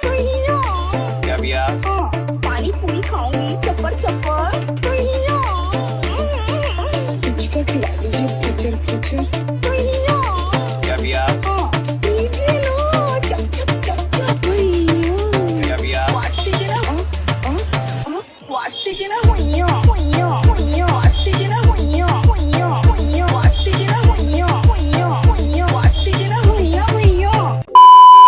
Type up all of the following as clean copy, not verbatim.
क्या भैया? पानी पूरी खाऊंगी चप्पड़ चप्पड़। पुचका खिला दीजिए पुचर पुचर। क्या भैया? लीजिए लो चप चप चप चप। क्या भैया? वास्ते के ना वास्ते के ना हुइया हुइया हुइया वास्ते के ना हुइया हुइया हुइया वास्ते के ना हुइया हुइया हुइया वास्ते के ना हुइया हुइया।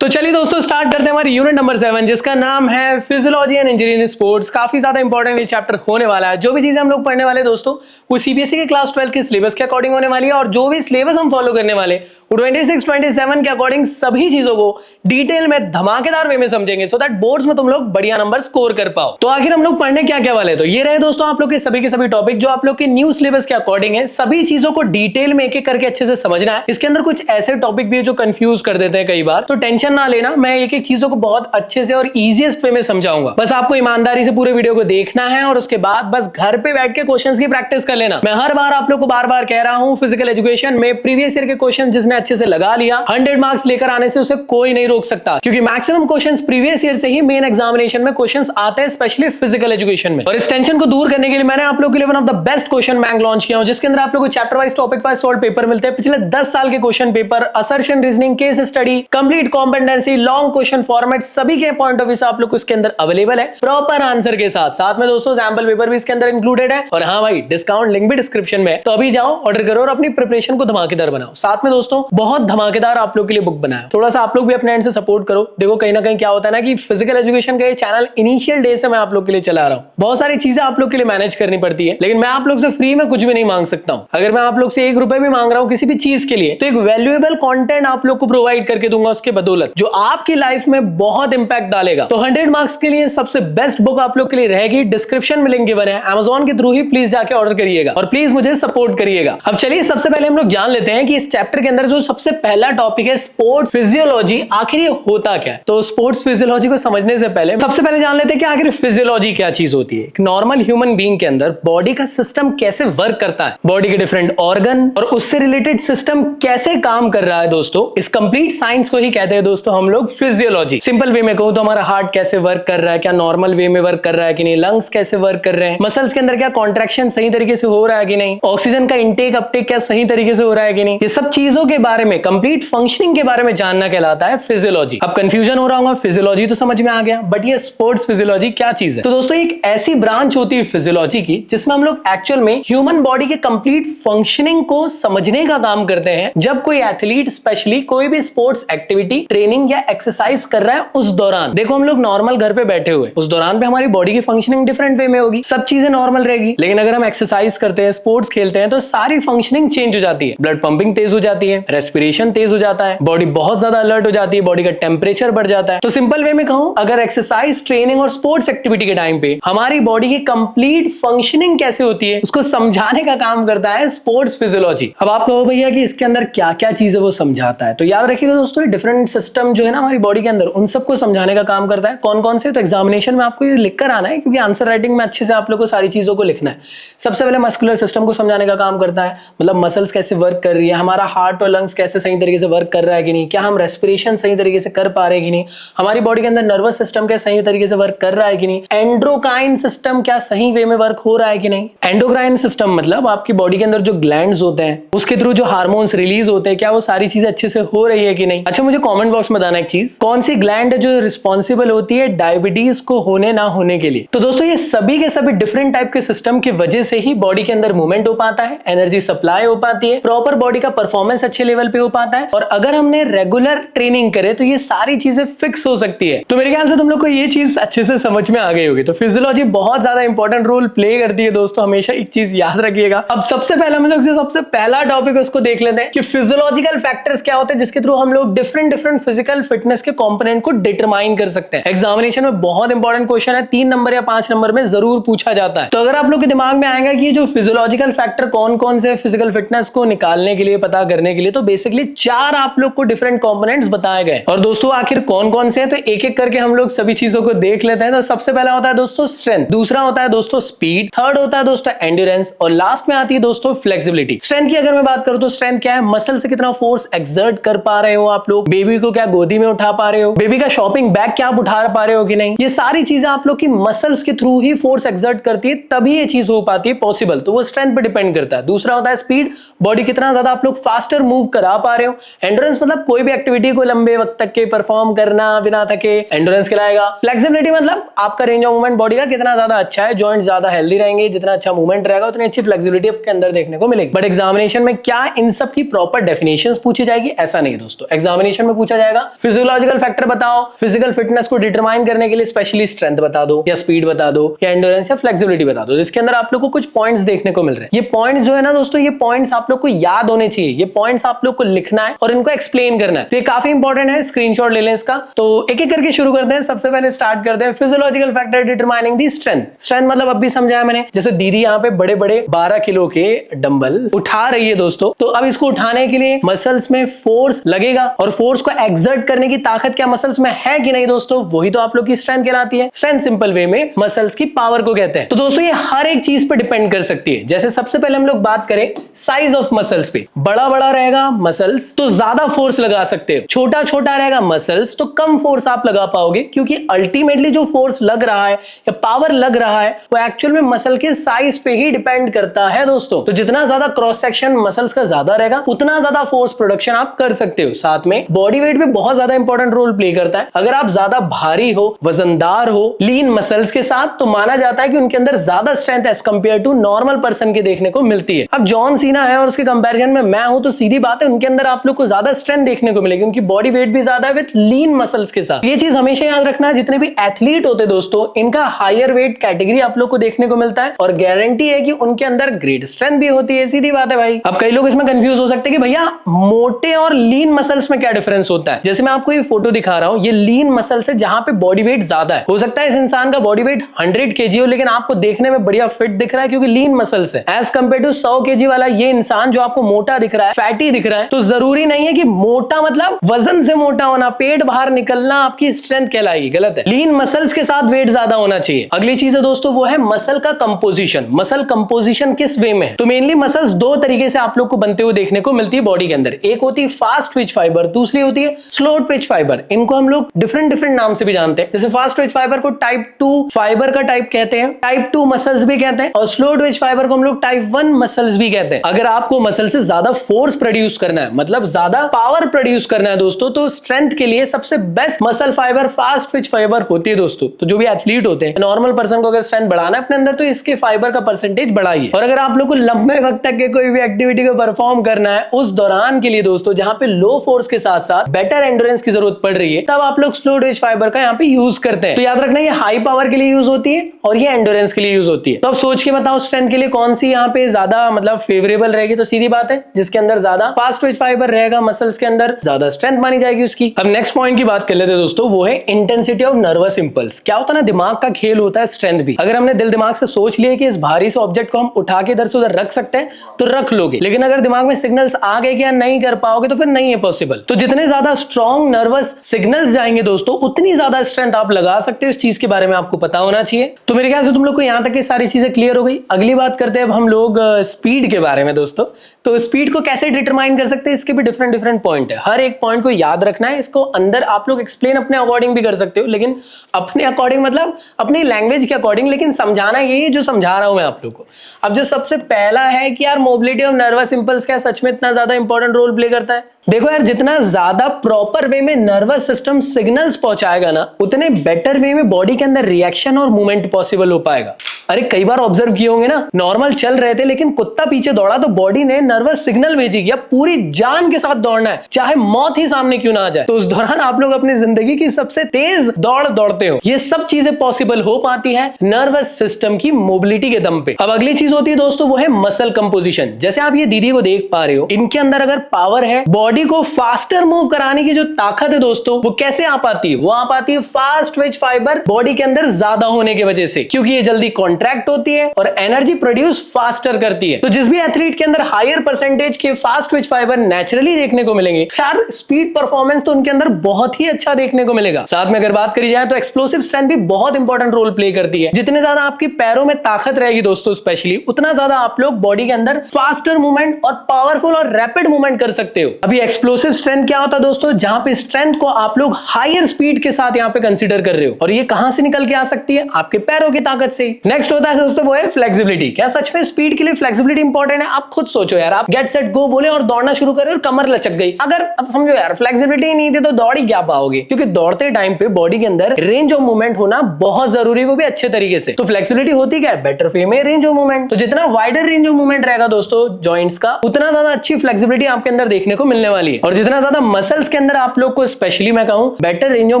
तो चलिए दोस्तों स्टार्ट करते हैं हमारी यूनिट नंबर 7 जिसका नाम है फिजियोलॉजी एंड इंजीनियरिंग स्पोर्ट्स। काफी ज्यादा इंपॉर्टेंट ये चैप्टर होने वाला है। जो भी चीजें हम लोग पढ़ने वाले दोस्तों वो सीबीएसई के क्लास 12 के सिलेबस के अकॉर्डिंग होने वाली है और जो भी सिलेबस हम फॉलो करने वाले वो 26-27 के अकॉर्डिंग सभी चीजों को डिटेल में धमाकेदार वे में समझेंगे सो दैट बोर्ड्स में तुम लोग बढ़िया नंबर स्कोर कर पाओ। तो आखिर हम लोग पढ़ने क्या क्या वाले, तो ये रहे दोस्तों आप लोग के सभी टॉपिक जो आप लोग के न्यू सिलेबस के अकॉर्डिंग है। सभी चीजों को डिटेल में एक एक करके अच्छे से समझना है। इसके अंदर कुछ ऐसे टॉपिक भी है जो कंफ्यूज कर देते हैं कई बार, तो टेंशन ना लेना, मैं एक एक चीजों को बहुत अच्छे से और इजीएस्ट वे में समझाऊंगा। बस आपको ईमानदारी से पूरे वीडियो को देखना है और उसके बाद बस घर पे बैठ के क्वेश्चंस की प्रैक्टिस कर लेना। मैं हर बार आप लोग को बार बार कह रहा हूं फिजिकल एजुकेशन में प्रीवियस ईयर के क्वेश्चन जिसने अच्छे से लगा लिया 100 मार्क्स लेकर आने से उसे कोई नहीं रोक सकता, क्योंकि मैक्सिमम क्वेश्चंस प्रीवियस ईयर से ही मेन एग्जामिनेशन में क्वेश्चंस आते हैं, स्पेशली फिजिकल एजुकेशन में। और इस टेंशन को दूर करने के लिए मैंने आप लोगों के लिए one of the best question bank launch किया हूं, जिसके अंदर आप लोगों को chapter wise topic wise solve paper मिलते हैं। पिछले 10 साल के question paper, assertion, reasoning, case study, complete competency, long question format सभी के पॉइंट ऑफ व्यू से आप लोग को इसके अंदर अवेलेबल है प्रॉपर आंसर के साथ। साथ में दोस्तों सैंपल पेपर भी इसके अंदर इंक्लूडेड है। और हाँ भाई, डिस्काउंट लिंक भी डिस्क्रिप्शन में है, तो अभी जाओ ऑर्डर करो और अपनी प्रिपरेशन को धमाकेदार बनाओ। साथ में दोस्तों बहुत धमाकेदार आप लोग के लिए बुक बनाया, थोड़ा सा आप लोग भी अपने एंड से सपोर्ट करो। देखो कहीं ना कहीं क्या होता है ना कि फिजिकल एजुकेशन का ये चैनल इनिशियल डे से मैं आप लोग के लिए चला रहा हूँ। बहुत सारी चीजें आप लोग के लिए मैनेज करनी पड़ती है, लेकिन मैं आप लोग से फ्री में कुछ भी नहीं मांग सकता हूँ। अगर मैं आप लोग से 1 रुपए भी मांग रहा हूँ किसी भी चीज के लिए, तो एक वैल्यूएबल कंटेंट आप लोग को प्रोवाइड करके दूंगा उसके बदौलत, जो आपकी लाइफ में बहुत इंपैक्ट डालेगा। तो 100 मार्क्स के लिए सबसे बेस्ट बुक आप लोग के लिए रहेगी, डिस्क्रिप्शन में लिंक गिवन है, Amazon के थ्रू ही प्लीज जाके ऑर्डर करिएगा और प्लीज मुझे सपोर्ट करिएगा। अब चलिए सबसे पहले हम लोग जान लेते हैं कि इस चैप्टर के अंदर जो सबसे पहला टॉपिक है स्पोर्ट्स फिजियोलॉजी, आखिर ये होता क्या है। तो स्पोर्ट्स फिजियोलॉजी को समझने से पहले सबसे पहले जान लेते हैं कि आखिर फिजियोलॉजी क्या चीज होती है। एक नॉर्मल ह्यूमन बीइंग के अंदर बॉडी का सिस्टम कैसे वर्क करता है, बॉडी के डिफरेंट ऑर्गन और उससे रिलेटेड सिस्टम कैसे काम कर रहा है दोस्तों, इस कंप्लीट साइंस को ही कहते हैं दोस्तों हम लोग फिजियोलॉजी। सिंपल वे में कहूं तो हमारा हार्ट कैसे वर्क कर रहा है, क्या नॉर्मल वे में वर्क कर रहा है कि नहीं, लंग्स कैसे वर्क कर रहे हैं, मसल्स के अंदर क्या कॉन्ट्रैक्शन सही तरीके से हो रहा है कि नहीं, ऑक्सीजन का इंटेक अपटेक क्या सही तरीके से हो रहा है कि नहीं, ये सब चीजों के बारे में, कंप्लीट फंक्शनिंग के बारे में जानना कहलाता है फिजियोलॉजी। अब कंफ्यूजन हो रहा होगा, फिजियोलॉजी तो समझ में आ गया, बट ये स्पोर्ट्स फिजियोलॉजी क्या चीज है। तो दोस्तों एक ऐसी ब्रांच होती है फिजियोलॉजी की जिसमें हम लोग एक्चुअल में ह्यूमन बॉडी के कंप्लीट फंक्शनिंग को समझने का काम करते हैं। जब कोई एथलीट स्पेशली कोई भी स्पोर्ट्स एक्टिविटी, ट्रेनिंग या एक्सरसाइज कर रहा है, उस दौरान देखो हम लोग नॉर्मल घर पे बैठे हुए, उस दौरान पे हमारी बॉडी की फंक्शनिंग डिफरेंट वे में होगी, सब चीजें नॉर्मल रहेगी। लेकिन अगर हम एक्सरसाइज करते हैं, स्पोर्ट्स खेलते हैं, तो सारी फंक्शनिंग चेंज हो जाती है। ब्लड पंपिंग तेज हो जाती है, रेस्पिरेशन तेज हो जाता है, बॉडी बहुत ज्यादा अलर्ट हो जाती है, बॉडी का टेम्परेचर बढ़ जाता है। तो सिंपल वे में कहूं, अगर एक्सरसाइज, ट्रेनिंग और स्पोर्ट्स एक्टिविटी के टाइम पे हमारी बॉडी की कंप्लीट फंक्शनिंग कैसे होती है उसको समझाने का काम करता है स्पोर्ट्स फिजियोलॉजी। अब आप कहो भैया कि इसके अंदर क्या क्या चीजें वो समझाता है, तो याद रखिएगा दोस्तों डिफरेंट सिस्टम जो है ना हमारी बॉडी के अंदर, उन सबको समझाने का काम करता है। कौन कौन से, तो एग्जामिनेशन में आपको ये लिख कर आना है, क्योंकि आंसर राइटिंग में अच्छे से आप लोग को सारी चीजों को लिखना है। सबसे पहले मस्कुलर सिस्टम को समझाने का काम करता है, मतलब मसल्स कैसे वर्क कर रही है, हमारा हार्ट और लंग्स कैसे सही तरीके से वर्क कर रहा है कि नहीं, क्या हम रेस्पिरेशन सही तरीके से कर पा रहे हैं कि नहीं, हमारी बॉडी के अंदर नर्वस सिस्टम क्या सही तरीके से वर्क कर रहा है कि नहीं, एंडोक्राइन सिस्टम क्या सही वे में वर्क हो रहा है कि नहीं। एंडोक्राइन सिस्टम मतलब आपकी बॉडी के अंदर जो ग्लैंड्स होते हैं उसके थ्रू जो हार्मोन्स रिलीज होते हैं, क्या वो सारी चीजें अच्छे से हो रही है कि नहीं। अच्छा मुझे कमेंट बॉक्स में बताना एक चीज, कौन सी ग्लैंड है जो रिस्पॉन्सिबल होती है डायबिटीज को होने ना होने के लिए। तो दोस्तों ये सभी के सभी डिफरेंट टाइप के सिस्टम की वजह से ही बॉडी के अंदर मूवमेंट हो पाता है, एनर्जी सप्लाई हो पाती है, प्रॉपर बॉडी का परफॉर्मेंस अच्छे लेवल पे हो पाता है। और अगर हमने रेगुलर ट्रेनिंग करे तो ये सारी चीजें फिक्स हो सकती है। तो मेरे ख्याल से तुम लोग को ये चीज अच्छे से समझ में आ गई होगी। तो फिजियोलॉजी बहुत ज्यादा इंपॉर्टेंट रोल प्ले करती है दोस्तों, हमेशा एक चीज याद रखिएगा। अब सबसे पहले हम लोग सबसे पहला टॉपिक उसको देख लेते हैं कि फिजियोलॉजिकल फैक्टर्स क्या होते हैं जिसके थ्रू हम लोग डिफरेंट फिजिकल फिटनेस के कंपोनेंट को डिटरमाइन कर सकते हैं। एग्जामिनेशन में बहुत इंपॉर्टेंट क्वेश्चन है, 3 नंबर या 5 नंबर में जरूर पूछा जाता है। तो अगर आप लोग के दिमाग में आएगा कि जो फिजियोलॉजिकल फैक्टर कौन कौन से फिजिकल फिटनेस को निकालने के लिए, पता करने के लिए, तो बेसिकली 4 आप लोग को डिफरेंट कंपोनेंट्स बताए गए। और दोस्तों आखिर कौन कौन से हैं, तो एक एक करके हम लोग सभी चीजों को देख लेते हैं। तो सबसे पहला होता है दोस्तों स्ट्रेंथ, दूसरा होता है दोस्तों स्पीड, थर्ड होता है दोस्तों एंड्योरेंस और लास्ट में आती है दोस्तों फ्लेक्सिबिलिटी। स्ट्रेंथ की अगर मैं बात करूं तो स्ट्रेंथ क्या है, मसल से कितना फोर्स एक्सर्ट कर पा रहे हो आप लोग, बेबी को क्या गोदी में उठा पा रहे हो, बेबी का शॉपिंग बैग क्या आप उठा पा रहे हो कि नहीं, ये सारी चीजें आप लोग की मसल्स के थ्रू ही फोर्स एक्सर्ट करती है, तभी ये चीज हो पाती है पॉसिबल। तो वो स्ट्रेंथ पे डिपेंड करता है। दूसरा होता है स्पीड, बॉडी कितना ज्यादा आप लोग फास्टर मूव करा पा रहे हो। एंड्योरेंस मतलब कोई भी एक्टिविटी को लंबे वक्त तक के परफॉर्म करना बिना थके, एंड्योरेंस कहलाएगा। फ्लेक्सिबिलिटी मतलब आपका रेंज ऑफ मूवमेंट बॉडी का कितना ज्यादा अच्छा है, जॉइंट ज्यादा हेल्दी रहेंगे, जितना अच्छा मूवमेंट रहेगा उतनी अच्छी फ्लेक्सिबिलिटी आपके अंदर देखने को मिलेगी। बट एग्जामिनेशन में क्या इन सब की प्रॉपर डेफिनेशंस पूछी जाएगी? ऐसा नहीं दोस्तों। एग्जामिनेशन में पूछा जाएगा फिजियोलॉजिकल फैक्टर बताओ, फिजिकल फिटनेस को डिटरमाइन करने के लिए स्पेशली स्ट्रेंथ बता दो, या स्पीड बता दो, या एंड्योरेंस या फ्लेक्सिबिलिटी बता दो, जिसके अंदर आप लोग को कुछ पॉइंट्स देखने को मिल रहे हैं। ये पॉइंट्स जो है ना दोस्तों, ये पॉइंट्स आप लोग को याद होने चाहिए, ये पॉइंट्स आप लोग को लिखना है और इनको एक्सप्लेन करना है। तो ये काफी इंपॉर्टेंट है, स्क्रीनशॉट ले लें इसका। तो एक एक करके शुरू करते हैं। सबसे पहले स्टार्ट करते हैं physiological factor determining the strength. Strength मतलब अब भी समझाया मैंने, जैसे दीदी यहाँ पे बड़े बड़े 12 किलो के डंबल उठा रही है दोस्तों, तो अब इसको उठाने के लिए मसल्स में फोर्स लगेगा, और फोर्स को एक्सर्ट करने की ताकत क्या मसल्स में है कि नहीं दोस्तों, वही तो आप लोग की स्ट्रेंथ कहलाती है। स्ट्रेंथ सिंपल वे में मसल्स की पावर को कहते हैं। तो दोस्तों ये हर एक चीज पे डिपेंड कर सकती है। जैसे सबसे पहले हम लोग बात करें साइज ऑफ मसल्स पे, बड़ा बड़ा रहेगा मसल्स तो ज्यादा फोर्स लगा सकते हो, छोटा छोटा रहेगा मसल्स तो कम फोर्स आप लगा पाओगे, क्योंकि अल्टीमेटली जो फोर्स लग रहा है या पावर लग रहा है वो एक्चुअल में मसल के साइज पे ही डिपेंड करता है दोस्तों। तो जितना ज्यादा क्रॉस सेक्शन मसल्स का ज्यादा रहेगा उतना ज्यादा फोर्स प्रोडक्शन आप कर सकते हो। साथ में बॉडी वेट भी बहुत ज्यादा इंपॉर्टेंट रोल प्ले करता है। अगर आप ज्यादा भारी हो, वजनदार हो, लीन मसल्स के साथ, तो माना जाता है कि उनके अंदर ज्यादा strength as compare to normal person के देखने को मिलती है। अब जॉन सीना है और उसके कंपैरिजन में मैं हूं, तो सीधी बात है उनके अंदर आप लोग को ज्यादा स्ट्रेंथ देखने को मिलेगी, उनकी बॉडी वेट भी ज्यादा है विद लीन मसल्स के साथ। ये चीज हमेशा याद रखना, जितने भी एथलीट होते दोस्तों इनका हायर वेट कैटेगरी आप लोग को देखने को मिलता है, और गारंटी है कि उनके अंदर ग्रेट स्ट्रेंथ भी होती है। सीधी बात है भाई। अब कई लोग इसमें कंफ्यूज हो सकते हैं कि भैया मोटे और लीन मसल्स में क्या डिफरेंस होता है। जैसे मैं आपको ये फोटो दिखा रहा हूं, ये लीन मसल्स है जहां पे बॉडी वेट ज्यादा है। हो सकता है इस इंसान का बॉडी वेट 100 kg हो, लेकिन आपको देखने में बढ़िया फिट दिख रहा है क्योंकि लीन मसल्स है। एज कंपेयर टू 100 kg वाला ये इंसान जो आपको मोटा दिख रहा है, फैटी दिख रहा है, तो जरूरी नहीं है कि मोटा मतलब वजन से मोटा होना, पेट बाहर निकलना आपकी स्ट्रेंथ कहलाएगी। गलत है। लीन मसल्स के साथ वेट ज्यादा होना चाहिए। अगली चीज है दोस्तों वो है मसल का कंपोजिशन। मसल कंपोजिशन किस वे में है? तो मेनली मसल्स दो तरीके से आप लोग को बनते हुए देखने को मिलती है बॉडी के अंदर। एक होती है फास्ट ट्विच फाइबर, दूसरी होती है स्लो ट्विच फाइबर। इनको हम लोग डिफरेंट नाम से भी जानते हैं। जैसे फास्ट ट्विच फाइबर को टाइप 2 फाइबर का टाइप कहते हैं, टाइप 2 मसल्स भी कहते हैं, और स्लो ट्विच फाइबर को हम लोग टाइप 1 मसल्स भी कहते हैं। अगर आपको मसल से ज्यादा फोर्स प्रोड्यूस करना है, मतलब ज्यादा पावर प्रोड्यूस करना है दोस्तों, तो स्ट्रेंथ के लिए सबसे best muscle fibre fast Twitch fibre होती है दोस्तों। तो जो भी एथलीट होते हैं, नॉर्मल पर्सन को अगर स्ट्रेंथ बढ़ाना है अपने अंदर, तो इसके फाइबर का परसेंटेज बढ़ाइए। और अगर आप लोग को लंबे वक्त तक के कोई भी एक्टिविटी को परफॉर्म करना है, उस दौरान के लिए दोस्तों जहां पे लो फोर्स के साथ साथ बेटर एंड्योरेंस की जरूरत पड़ रही है, तब आप लोग स्लो ट्विच फाइबर का यहाँ पे यूज करते हैं। तो याद रखना ये हाई पावर के लिए यूज होती है और ये एंड्योरेंस के लिए यूज होती है। तो अब सोच के बताओ स्ट्रेंथ के लिए कौन सी यहाँ पे ज्यादा मतलब फेवरेबल रहेगी? तो सीधी बात है, जिसके अंदर ज्यादा फास्ट ट्विच फाइबर रहेगा मसल्स के अंदर, ज्यादा स्ट्रेंथ मानी जाएगी उसकी। अब नेक्स्ट पॉइंट की बात कर लेते हैं दोस्तों, वो है इंटेंसिटी ऑफ नर्वस इंपल्स। क्या होता है ना, दिमाग का खेल होता है स्ट्रेंथ भी। अगर हमने दिल दिमाग से सोच लिया कि इस भारी से ऑब्जेक्ट को हम उठा के इधर से उधर रख सकते हैं, तो रख लोगे, लेकिन अगर दिमाग में सिग्नल्स आ गए कि यार नहीं कर पाओगे, तो फिर नहीं है पॉसिबल। तो जितने ज्यादा स्ट्रॉन्ग नर्वस सिग्नल्स जाएंगे दोस्तों, उतनी ज्यादा स्ट्रेंथ आप लगा सकते हो। इस चीज के बारे में आपको पता होना चाहिए। तो मेरे ख्याल से तुम लोग को यहां तक की सारी चीजें क्लियर हो गई। अगली बात करते हैं अब हम लोग स्पीड के बारे में दोस्तों। तो स्पीड को कैसे डिटरमाइन कर सकते हैं, इसके भी डिफरेंट पॉइंट है। हर एक पॉइंट को याद रखना है। इसको अंदर आप लोग एक्सप्लेन अपने अकॉर्डिंग भी कर सकते हो, लेकिन अपने अकॉर्डिंग मतलब अपनी लैंग्वेज के अकॉर्डिंग, लेकिन समझाना यही है जो समझा रहा हूं मैं आप लोग को। अब जो सबसे पहला है कि यार मोबिलिटी ऑफ नर्वस इंपल्स क्या सच में इतना ज्यादा इंपॉर्टेंट रोल प्ले करता है? देखो यार, जितना ज्यादा प्रॉपर वे में नर्वस सिस्टम सिग्नल्स पहुंचाएगा ना, उतने बेटर वे में बॉडी के अंदर रिएक्शन और मूवमेंट पॉसिबल हो पाएगा। अरे कई बार ऑब्जर्व किए होंगे ना, नॉर्मल चल रहे थे लेकिन कुत्ता पीछे दौड़ा तो बॉडी ने नर्वस सिग्नल भेजी कि अब पूरी जान के साथ दौड़ना है, चाहे मौत ही सामने क्यों ना आ जाए। तो उस दौरान आप लोग अपनी जिंदगी की सबसे तेज दौड़ दौड़ते हो। ये सब चीजें पॉसिबल हो पाती है नर्वस सिस्टम की मोबिलिटी के दम पे। अब अगली चीज होती है दोस्तों, वो है मसल कंपोजिशन। जैसे आप ये दीदी को देख पा रहे हो, इनके अंदर अगर पावर है, बॉडी को फास्टर मूव कराने की जो ताकत है दोस्तों, वो कैसे आ पाती है? वो आ पाती है फास्ट ट्विच फाइबर बॉडी के अंदर ज्यादा होने की वजह से, क्योंकि ये जल्दी कॉन्ट्रैक्ट होती है और एनर्जी प्रोड्यूस फास्टर करती है। तो जिस भी एथलीट के अंदर हायर परसेंटेज के फास्ट ट्विच फाइबर नेचुरली देखने को मिलेंगे, यार स्पीड परफॉर्मेंस तो उनके अंदर बहुत ही अच्छा देखने को मिलेगा। साथ में अगर बात करी जाए तो एक्सप्लोसिव स्ट्रेंथ भी बहुत इंपॉर्टेंट रोल प्ले करती है। जितने ज्यादा आपकी पैरों में ताकत रहेगी दोस्तों स्पेशली, उतना ज्यादा आप लोग बॉडी के अंदर फास्टर मूवमेंट और पावरफुल और रैपिड मूवमेंट कर सकते हो। अभी एक्सप्लोसिव स्ट्रेंथ क्या होता है दोस्तों? जहां पे स्ट्रेंथ को आप लोग हायर स्पीड के साथ यहाँ पे कंसीडर कर रहे हो, और ये कहां से निकल के आ सकती है? आपके पैरों की ताकत से। नेक्स्ट होता है दोस्तों वो है फ्लेक्सिबिलिटी। क्या सच में स्पीड के लिए फ्लेक्सिबिलिटी इंपॉर्टेंट है? आप खुद सोचो यार, आप गेट सेट गो बोले और दौड़ना शुरू करें और कमर लचक गई, अगर अब समझो यार फ्लेक्सिबिलिटी नहीं थी तो दौड़ ही क्या पाओगे? क्योंकि दौड़ते टाइम पे बॉडी के अंदर रेंज ऑफ मूवमेंट होना बहुत जरूरी है, वो भी अच्छे तरीके से। तो फ्लेक्सिबिलिटी होती क्या है? बेटर वे में रेंज ऑफ मूवमेंट। तो जितना वाइडर रेंज ऑफ मूवमेंट रहेगा दोस्तों जॉइंट्स का, उतना ज्यादा अच्छी फ्लेक्सिबिलिटी आपके अंदर देखने को मिलने वाली है। और जितना ज्यादा मसल्स के अंदर आप लोग को स्पेशली मैं कहूं बेटर रेंज ऑफ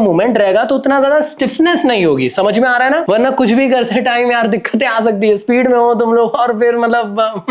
मूवमेंट रहेगा, तो उतना ज्यादा स्टिफनेस नहीं होगी। समझ में आ रहा है ना? वरना कुछ भी करते टाइम यार दिक्कतें आ सकती है, स्पीड में हो तुम लोग और फिर मतलब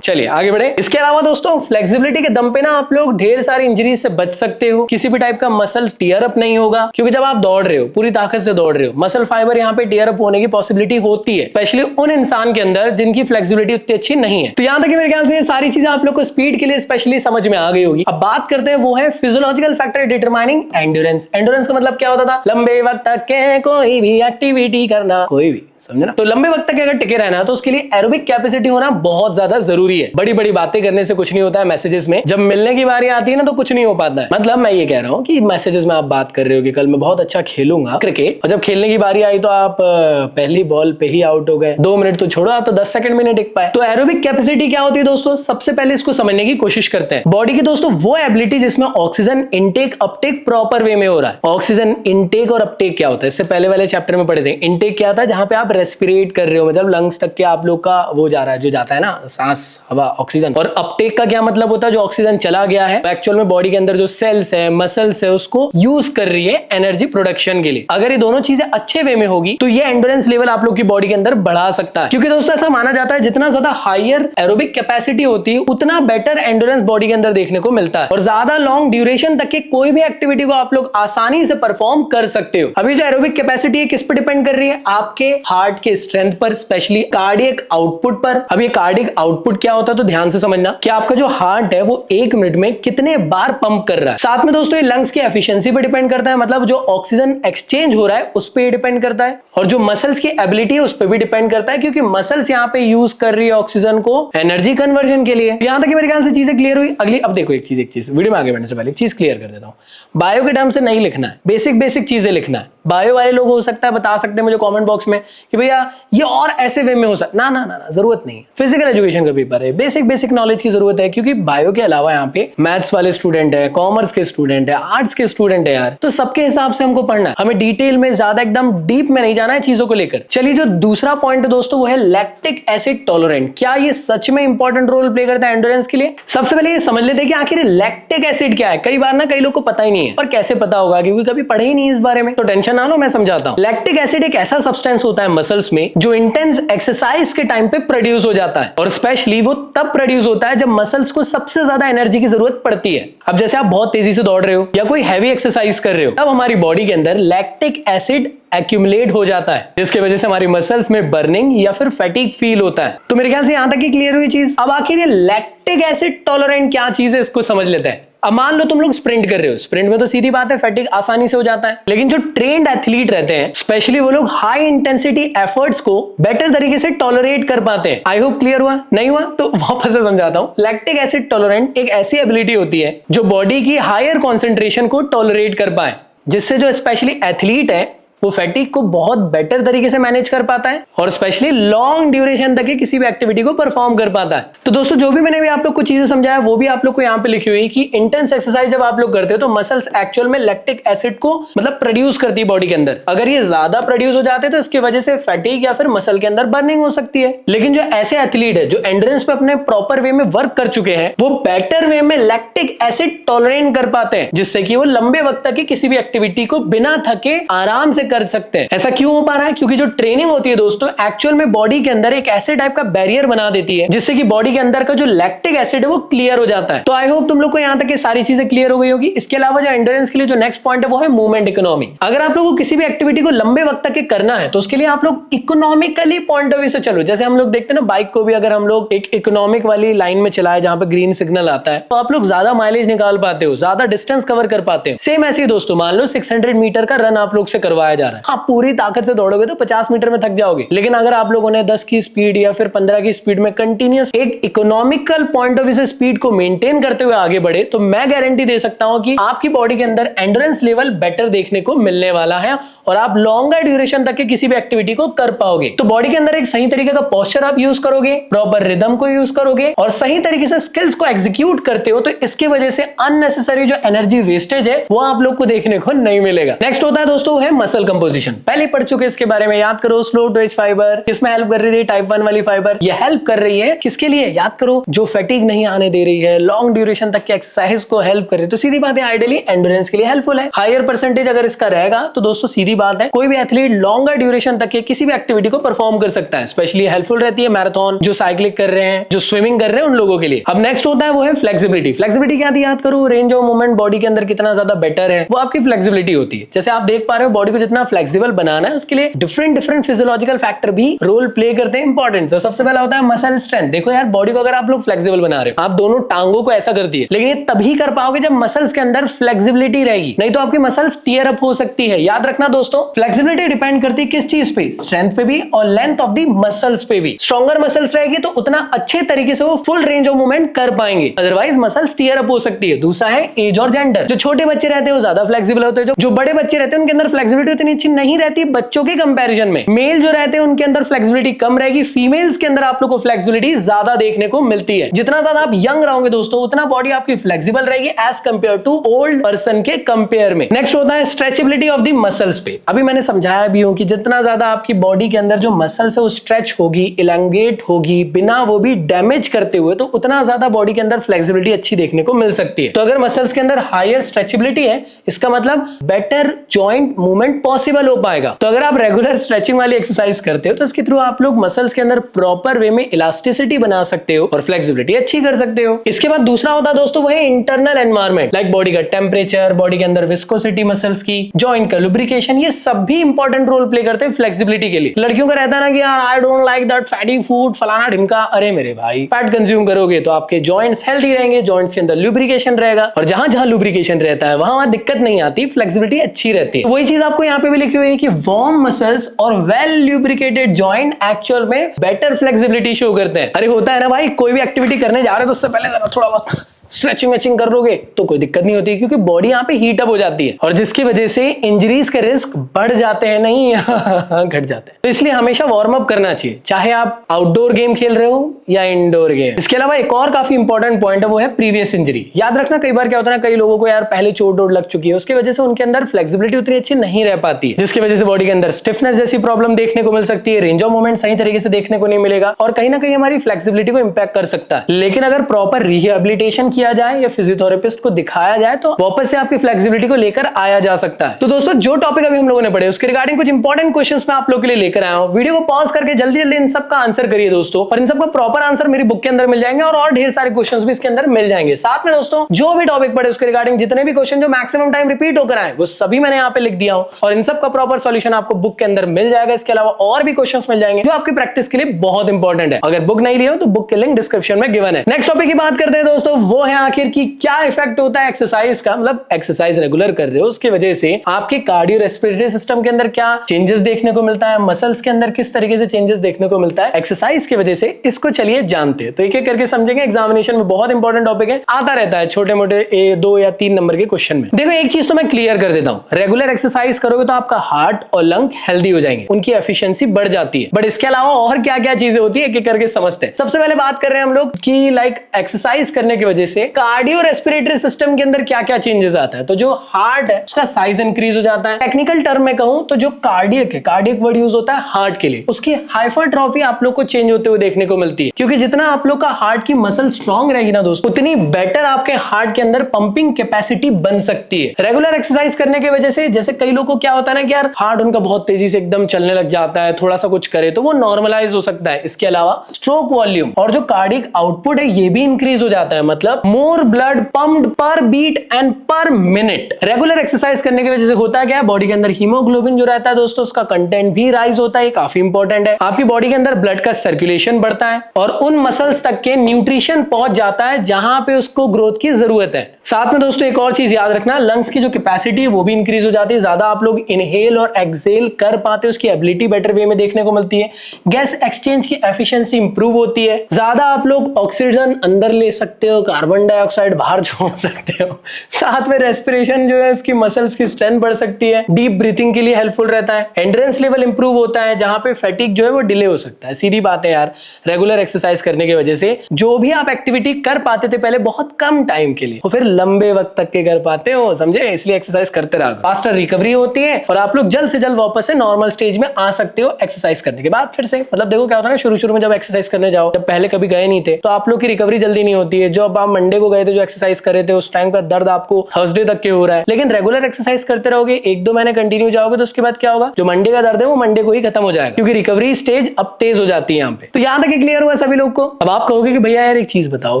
चलिए आगे बढ़े। इसके अलावा दोस्तों फ्लेक्सिबिलिटी के दम पे ना आप लोग ढेर सारी इंजरीज से बच सकते हो। किसी भी टाइप का मसल टीयर अप नहीं होगा, क्योंकि जब आप दौड़ रहे हो पूरी ताकत से दौड़ रहे हो, मसल फाइबर यहाँ पे टीयर अप होने की पॉसिबिलिटी होती है, स्पेशली उन इंसान के अंदर जिनकी फ्लेक्सिबिलिटी उतनी अच्छी नहीं है। तो यहाँ तक मेरे ख्याल से ये सारी चीजें आप लोग को स्पीड के लिए स्पेशली समझ में आ गई होगी। अब बात करते हैं वो है physiological factor determining endurance. Endurance का मतलब क्या होता था? लंबे वक्त तक के कोई भी एक्टिविटी करना, कोई भी, समझे ना? तो लंबे वक्त तक अगर टिके रहना है तो उसके लिए एरोबिक कैपेसिटी होना बहुत ज्यादा जरूरी है। बड़ी बड़ी बातें करने से कुछ नहीं होता है मैसेजेस में, जब मिलने की बारी आती है ना तो कुछ नहीं हो पाता है। मतलब मैं ये कह रहा हूँ कि मैसेजेस में आप बात कर रहे हो कि कल मैं बहुत अच्छा खेलूंगा क्रिकेट, और जब खेलने की बारी आई तो आप पहली बॉल पे ही आउट हो गए। 2 मिनट तो छोड़ो, आप तो 10 सेकंड में नहीं टिक पाए। तो एरोबिक कैपेसिटी क्या होती है दोस्तों? सबसे पहले इसको समझने की कोशिश करते हैं। बॉडी की दोस्तों वो एबिलिटी जिसमें oxygen intake Uptake proper way में हो रहा है। ऑक्सीजन इनटेक और अपटेक क्या होता है? इससे पहले वाले चैप्टर में पढ़े थे। इनटेक क्या था? जहां पे आप रेस्पिरेट कर रहे हो, मतलब लंग्स तक के आप लोग का वो जा रहा है, जो जाता है ना सांस, हवा, ऑक्सीजन। और अपटेक का क्या मतलब होता है? जो ऑक्सीजन चला गया है एक्चुअल में बॉडी के अंदर जो सेल्स है, मसल्स है, उसको यूज कर रही है एनर्जी प्रोडक्शन के लिए। अगर ये दोनों चीजें अच्छे वे में होगी तो ये एंड्योरेंस लेवल आप लोग की बॉडी के अंदर बढ़ा सकता है। क्योंकि दोस्तों ऐसा माना जाता है जितना ज्यादा हायर एरोबिक कैपेसिटी होती है उतना बेटर एंड्योरेंस बॉडी के अंदर देखने को मिलता है, और ज्यादा लॉन्ग ड्यूरेशन तक के कोई भी एक्टिविटी को आप लोग आसानी से परफॉर्म कर सकते हो। अभी जो एरोबिक कैपेसिटी है किस पे डिपेंड कर रही है? आपके हार्ट के स्ट्रेंथ पर, स्पेशली कार्डियक आउटपुट पर। अब ये कार्डियक आउटपुट क्या होता है तो ध्यान से समझना कि आपका जो हार्ट है वो 1 मिनट में कितने बार पंप कर रहा है। साथ में दोस्तों ये लंग्स की एफिशिएंसी पे डिपेंड करता है, मतलब जो ऑक्सीजन एक्सचेंज हो रहा है उस पर डिपेंड करता है, और जो मसल्स की एबिलिटी है उस पर भी डिपेंड करता है, क्योंकि मसल्स यहाँ पे यूज कर रही है ऑक्सीजन को एनर्जी कन्वर्जन के लिए। यहां तक मेरे ख्याल से चीजें क्लियर हुई। अगली अब देखो एक चीज वीडियो में आगे बढ़ने से पहले एक चीज क्लियर कर देता हूं। बायो के टर्म से नहीं लिखना है, बेसिक चीजें लिखना है। बायो वाले लोग हो सकता है बता सकते हैं मुझे कमेंट बॉक्स में कि भैया ये और ऐसे वे में हो सकता। ना जरूरत नहीं है। फिजिकल एजुकेशन का पेपर है, बेसिक नॉलेज की जरूरत है, क्योंकि बायो के अलावा यहाँ पे मैथ्स वाले स्टूडेंट है, कॉमर्स के स्टूडेंट है, आर्ट्स के स्टूडेंट है यार, तो सबके हिसाब से हमको पढ़ना है। हमें डिटेल में ज्यादा एकदम डीप में नहीं जाना है चीजों को लेकर। चलिए जो दूसरा पॉइंट है दोस्तों वो है लैक्टिक एसिड टॉलरेंट। क्या ये सच में इंपॉर्टेंट रोल प्ले करता है एंड्योरेंस के लिए? सबसे पहले ये समझ लेते हैं कि आखिर लैक्टिक एसिड क्या है। कई बार ना कई लोग को पता ही नहीं है, और कैसे पता होगा क्योंकि कभी पढ़े ही नहीं इस बारे में। तो टेंशन ना लो, मैं समझाता हूं। लैक्टिक एसिड एक ऐसा सब्सटेंस होता है मसल्स में जो इंटेंस एक्सरसाइज के टाइम पे प्रोड्यूस हो जाता है, और स्पेशली वो तब प्रोड्यूस होता है जब मसल्स को सबसे ज्यादा एनर्जी की जरूरत पड़ती है। अब जैसे आप बहुत तेजी से दौड़ रहे हो या कोई हैवी एक्सरसाइज कर रहे हो, तब हमारी बॉडी के अंदर लैक्टिक एसिड एक्यूमुलेट हो जाता है, जिसकी वजह से हमारी मसल्स में बर्निंग या फिर फैटिग फील होता है। तो मेरे ख्याल से यहां तक ही क्लियर हुई चीज। अब आखिर ये लैक्टिक एसिड टॉलरेंट क्या चीज है इसको समझ लेते हैं। अब मान लो तुम लोग स्प्रिंट कर रहे हो, स्प्रिंट में तो सीधी बात है फैटिग आसानी से हो जाता है, लेकिन जो ट्रेन्ड एथलीट रहते हैं स्पेशली वो लोग हाई इंटेंसिटी एफर्ट्स को बेटर तरीके से टॉलरेट कर पाते हैं। आई होप क्लियर हुआ। नहीं हुआ तो वापस से समझाता हूं। लैक्टिक एसिड टॉलरेंट एक ऐसी एबिलिटी होती है जो बॉडी की हायर कॉन्सेंट्रेशन को टॉलरेट कर पाए, जिससे जो स्पेशली एथलीट है वो फैटिग को बहुत बेटर तरीके से मैनेज कर पाता है, और स्पेशली लॉन्ग ड्यूरेशन तक किसी भी एक्टिविटी को परफॉर्म कर पाता है। तो दोस्तों जो भी मैंने भी आप लोग को चीजें समझाया वो भी आप लोग को यहाँ पे लिखी हुई है कि इंटेंस एक्सरसाइज जब आप लोग करते हो तो मसल्स एक्चुअल में लैक्टिक एसिड को मतलब प्रोड्यूस करती है बॉडी के अंदर। अगर ये ज्यादा प्रोड्यूस हो जाते हैं तो इसकी वजह से फैटिग या फिर मसल के अंदर बर्निंग हो सकती है। लेकिन जो ऐसे एथलीट है जो एंड्योरेंस पे अपने प्रॉपर वे में वर्क कर चुके हैं, वो बेटर वे में लैक्टिक एसिड टॉलरेट कर पाते हैं, जिससे कि वो लंबे वक्त तक किसी भी एक्टिविटी को बिना थके आराम से कर सकते हैं। ऐसा क्यों हो पा रहा है? क्योंकि जो ट्रेनिंग होती है दोस्तों एक्चुअल में बॉडी के अंदर एक ऐसे टाइप का बैरियर बना देती है, जिससे कि बॉडी के अंदर का जो लैक्टिक एसिड है वो क्लियर हो जाता है। तो आई होप तुम लोग को यहां तक ये सारी चीजें क्लियर हो गई होगी। इसके अलावा जो एंड्योरेंस के लिए जो नेक्स्ट पॉइंट है वो है मूवमेंट इकोनॉमी। अगर आप लोगों को किसी भी एक्टिविटी को लंबे वक्त तक करना है तो उसके लिए आप लोग इकोनॉमिकली पॉइंट ऑफ व्यू से चलो। जैसे हम लोग देखते हैं ना बाइक को भी अगर हम लोग एक इकोनॉमिक वाली लाइन में चलाए जहां पे ग्रीन सिग्नल आता है तो आप लोग ज्यादा माइलेज निकाल पाते हो, ज्यादा डिस्टेंस कवर कर पाते हो। सेम ऐसे ही दोस्तों मान लो 600 मीटर का रन आप लोग से करवाया जा रहा है। हाँ, पूरी ताकत से दौड़ोगे तो 50 मीटर में थक जाओगे, लेकिन अगर आप लोगों ने 10 की स्पीड या फिर 15 की स्पीड में कंटिन्यूस एक इकोनॉमिकल पॉइंट ऑफ व्यू से स्पीड को मेंटेन करते हुए आगे बढ़े, तो मैं गारंटी दे सकता हूं कि आपकी बॉडी के अंदर एंड्योरेंस लेवल बेटर देखने को मिलने वाला है और आप लॉन्गर ड्यूरेशन तक के किसी भी एक्टिविटी को कर पाओगे। तो बॉडी के अंदर एक सही तरीके का पोस्चर आप यूज करोगे, प्रॉपर रिदम को यूज करोगे और सही तरीके से स्किल्स को एग्जीक्यूट करते हो, तो इसकी वजह से अननेसेसरी जो एनर्जी वेस्टेज है वो आप लोग को देखने को नहीं मिलेगा। नेक्स्ट होता है दोस्तों है मसल कंपोजिशन। पहले पढ़ चुके इसके बारे में, याद करो। स्लो ट्विच फाइबर किसमें हेल्प कर रही थी? टाइप 1 वाली फाइबर। ये हेल्प कर रही है किसके लिए? याद करो, जो फैटिग नहीं आने दे रही है, लॉन्ग ड्यूरेशन तक की एक्सरसाइज को हेल्प कर रही है। तो सीधी बात है, आइडियली एंड्योरेंस के लिए हेल्पफुल है। हायर परसेंटेज अगर इसका रहेगा तो दोस्तों सीधी बात है, कोई भी एथलीट लॉन्गर ड्यूरेशन तक के किसी भी एक्टिविटी को परफॉर्म कर सकता है। स्पेशली हेल्पफुल रहती है मैराथन, जो साइक्लिंग कर रहे हैं, जो स्विमिंग कर रहे हैं, उन लोगों के लिए। अब नेक्स्ट होता है वो है फ्लेक्सिबिलिटी। फ्लेक्सिबिलिटी क्या थी? याद करो, रेंज ऑफ मूवमेंट बॉडी के अंदर कितना ज्यादा बेटर है, वो आपकी फ्लेक्सिबिलिटी होती है। जैसे आप देख पा रहे हो, बॉडी को जितना फ्लेक्सिबल बनाना है उसके लिए डिफरेंट फिजियोलॉजिकल फैक्टर भी रोल प्ले करते हैं, इंपॉर्टेंट। तो सबसे पहला होता है मसल स्ट्रेंथ। देखो यार, बॉडी को अगर आप लोग फ्लेक्सिबल बना रहे हो, आप दोनों टांगों को ऐसा कर दिए, लेकिन ये तभी कर पाओगे जब मसल्स के अंदर फ्लेक्सिबिलिटी रहेगी, नहीं तो आपकी मसल्स टीयर अप हो सकती है। याद रखना दोस्तों, फ्लेक्सिबिलिटी डिपेंड करती है किस चीज पे? स्ट्रेंथ पे भी और लेंथ ऑफ दी मसल्स पे भी। स्ट्रॉन्गर मसल्स रहेगी तो उतना अच्छे तरीके से वो फुल रेंज ऑफ मूवमेंट कर पाएंगे, अदरवाइज मसल्स टीयर अप हो सकती है। दूसरा है एज और जेंडर। जो छोटे बच्चे रहते हैं वो ज्यादा फ्लेक्सिबल होते हैं, जो बड़े बच्चे रहते हैं उनके अंदर फ्लेक्सिबिलिटी उतनी अच्छी नहीं रहती बच्चों के कंपैरिजन में। मेल जो रहते हैं उनके अंदर फ्लेक्सिबिलिटी कम रहेगी, फीमेल्स के अंदर आप लोग को फ्लेक्सिबिलिटी ज्यादा देखने को मिलती है। जितना ज्यादा आप यंग रहोगे दोस्तों, उतना बॉडी आपकी फ्लेक्सिबल रहेगी as compare to old person के कंपेयर में। नेक्स्ट होता है स्ट्रेचेबिलिटी ऑफ द मसल्स पे। अभी मैंने समझाया भी हूं कि जितना ज्यादा आपकी बॉडी के अंदर जो मसल्स है वो स्ट्रेच होगी, इलैंगेट होगी, बिना वो भी डैमेज करते हुए, तो उतना ज्यादा बॉडी के अंदर फ्लेक्सिबिलिटी अच्छी देखने को मिल सकती है। तो अगर मसल्स के अंदर हायर स्ट्रेचेबिलिटी है, इसका मतलब बेटर जॉइंट मूवमेंट पॉसिबल हो पाएगा। तो अगर आप रेगुलर स्ट्रेचिंग वाली एक्सरसाइज करते हो तो इसके थ्रू आप लोग मसल्स के अंदर प्रॉपर वे में इलास्टिसिटी बना सकते हो और फ्लेक्सिबिलिटी अच्छी कर सकते हो। इसके बाद दूसरा होता है दोस्तों वो है इंटरनल एनवायरनमेंट, लाइक बॉडी का टेम्परेचर, बॉडी के अंदर विस्कोसिटी मसल्स की, जॉइंट का लुब्रिकेशन, ये सब भी इंपॉर्टेंट रोल प्ले करते हैं फ्लेक्सिबिलिटी के लिए। लड़कियों का रहता है ना कि यार I don't like that fatty food, फलाना ढिमका। अरे मेरे भाई, फैट कंज्यूम करोगे तो आपके जॉइंट्स हेल्दी रहेंगे, जॉइंट्स के अंदर लुब्रिकेशन रहेगा, और जहां जहां लुब्रिकेशन रहता है वहां दिक्कत नहीं आती, फ्लेक्सिबिलिटी अच्छी रहती है। वही चीज आपको यहाँ पे भी लिखी हुई है कि वार्म मसल्स और वेल लुब्रिकेटेड जॉइंट एक्चुअल में बेटर फ्लेक्सिबिलिटी शो करते हैं। अरे होता है ना भाई, कोई भी एक्टिविटी करने जा रहे हो तो उससे पहले जरा थोड़ा बहुत स्ट्रेचिंग वेचिंग कर लोगे तो कोई दिक्कत नहीं होती, क्योंकि बॉडी यहाँ पे हीट अप हो जाती है और जिसकी वजह से इंजरीज के रिस्क बढ़ जाते हैं, नहीं घट जाते हैं। तो इसलिए हमेशा वार्म अप करना चाहिए, चाहे आप आउटडोर गेम खेल रहे हो या इंडोर गेम। इसके अलावा एक और काफी इंपॉर्टेंट पॉइंट है वो है प्रीवियस इंजरी। याद रखना, कई बार क्या होता है ना, कई लोगों को यार पहले चोट वोट लग चुकी है, उसकी वजह से उनके अंदर फ्लेक्सिबिलिटी उतनी अच्छी नहीं रह पाती है, जिसकी वजह से बॉडी के अंदर स्टिफनेस जैसी प्रॉब्लम देखने को मिल सकती है, रेंज ऑफ मूवमेंट सही तरीके से देखने को नहीं मिलेगा और कहीं ना कहीं हमारी फ्लेक्सिबिलिटी को इंपैक्ट कर सकता है। लेकिन अगर प्रॉपर रिहेबिलिटेशन किया जाए या फिजियोथेरेपिस्ट को दिखाया जाए तो वापस से आपकी फ्लेक्सिबिलिटी को लेकर आया जा सकता है। तो दोस्तों, जो टॉपिक अभी हम लोगों ने पढ़े उसके रिगार्डिंग कुछ इंपॉर्टेंट क्वेश्चंस मैं आप लोगों के लिए लेकर आया हूं। वीडियो को पॉज करके जल्दी जल्दी इन सब का आंसर करिए दोस्तों, और इन सब का प्रॉपर आंसर मेरी बुक के अंदर मिल जाएंगे और ढेर सारे क्वेश्चंस भी इसके अंदर मिल जाएंगे। साथ में दोस्तों, जो भी टॉपिक पढ़े उसके रिगार्डिंग जितने भी क्वेश्चन जो मैक्सिमम टाइम रिपीट होकर आए वो सभी मैंने यहाँ पे लिख दिया हूं और इन सब का प्रॉपर सॉल्यूशन आपको बुक के अंदर मिल जाएगा। इसके अलावा और भी क्वेश्चंस मिल जाएंगे जो आपकी प्रैक्टिस के लिए बहुत इंपॉर्टेंट है। अगर बुक नहीं लिया तो बुक के लिंक डिस्क्रिप्शन में गिवन है। नेक्स्ट टॉपिक की बात करते हैं दोस्तों, वो है आखिर की क्या इफेक्ट होता है एक्सरसाइज का। मतलब एक्सरसाइज रेगुलर कर रहे हो उसकी वजह से आपके कार्डियो रेस्पिरेटरी सिस्टम के अंदर क्या चेंजेस देखने को मिलता है, मसल्स के अंदर किस तरीके से चेंजेस देखने को मिलता है एक्सरसाइज की वजह से, इसको चलिए जानते हैं। तो एक एक करके समझेंगे, एग्जामिनेशन में बहुत इंपॉर्टेंट टॉपिक है, आता रहता है छोटे मोटे 2 या 3 नंबर के क्वेश्चन में। देखो, एक चीज तो मैं क्लियर कर देता हूं, रेगुलर एक्सरसाइज करोगे तो आपका हार्ट और लंग हेल्दी हो जाएंगे, उनकी एफिशिएंसी बढ़ जाती है। बट इसके अलावा और क्या क्या चीजें होती है एक एक करके समझते हैं। सबसे पहले बात कर रहे हैं हम लोग कि लाइक एक्सरसाइज करने की वजह से कार्डियो रेस्पिरेटरी सिस्टम के अंदर क्या क्या चेंजेस आता है। तो जो हार्ट है उसका साइज इंक्रीज हो जाता है। टेक्निकल टर्म में कहूं तो जो कार्डियक है, कार्डियक वर्ड यूज होता है हार्ट के लिए, उसकी हाइपरट्रॉफी आप लोग को चेंज होते हुए देखने को मिलती है, क्योंकि जितना आप लोग का हार्ट की मसल स्ट्रांग रहेगी ना दोस्तों, उतनी बेटर आपके हार्ट के अंदर पंपिंग कैपेसिटी बन सकती है। रेगुलर एक्सरसाइज करने की वजह से, जैसे कई लोगों को क्या होता है ना कि यार हार्ट उनका बहुत तेजी से एकदम चलने लग जाता है, थोड़ा सा कुछ करे तो वो नॉर्मलाइज हो सकता है। इसके अलावा स्ट्रोक वॉल्यूम और जो कार्डियक आउटपुट है ये भी इंक्रीज हो जाता है, मतलब more blood pumped per beat and per minute. Regular exercise करने की वजह से होता क्या है, बॉडी के अंदर हीमोग्लोबिन जो रहता है दोस्तों, उसका कंटेंट भी राइज होता है, काफी इंपॉर्टेंट है। आपकी बॉडी के अंदर ब्लड का सर्कुलेशन बढ़ता है और उन मसल्स तक के न्यूट्रिशन पहुंच जाता है जहां पे उसको ग्रोथ की जरूरत है। साथ में दोस्तों एक और चीज याद रखना, लंग्स की जो कैपेसिटी है वो भी इंक्रीज हो जाती है, ज्यादा आप लोग इनहेल और एक्सहेल कर पाते हो, उसकी एबिलिटी बेटर वे में देखने को मिलती है। गैस एक्सचेंज की एफिशिएंसी इंप्रूव होती है, ज्यादा आप लोग ऑक्सीजन अंदर ले सकते हो, कार्बन डाइऑक्साइड बाहर छोड़ सकते हो। साथ में रेस्पिरेशन जो है उसकी मसल्स की स्ट्रेंथ बढ़ सकती है, डीप ब्रीथिंग के लिए हेल्पफुल रहता है। एंड्रेंस लेवल इंप्रूव होता है, जहां पे फैटिक जो है वो डिले हो सकता है। सीधी बात है यार, रेगुलर एक्सरसाइज करने की वजह से जो भी आप एक्टिविटी कर पाते थे पहले बहुत कम टाइम के लिए, वो फिर लंबे वक्त तक के कर पाते हो, समझे? इसलिए एक्सरसाइज करते रहो। फास्टर रिकवरी होती है और आप लोग जल्द से जल्द वापस से नॉर्मल स्टेज में आ सकते हो एक्सरसाइज करने के बाद। फिर से मतलब देखो क्या होता है ना, शुरू में जब एक्सरसाइज करने जाओ, जब पहले कभी गए नहीं थे, तो आप लोग की रिकवरी जल्दी नहीं होती है। जो अब आप मंडे को गए थे, जो एक्सरसाइज कर रहे थे, उस टाइम का दर्द आपको थर्सडे तक के हो रहा है। लेकिन रेगुलर एक्सरसाइज करते रहोगे, 1-2 महीने कंटिन्यू जाओगे, तो उसके बाद क्या होगा, जो मंडे का दर्द है वो मंडे को ही खत्म हो जाएगा, क्योंकि रिकवरी स्टेज अब तेज हो जाती है यहाँ पे। तो यहाँ तक क्लियर हुआ सभी लोग को? अब आप कहोगे कि भैया यार एक चीज बताओ,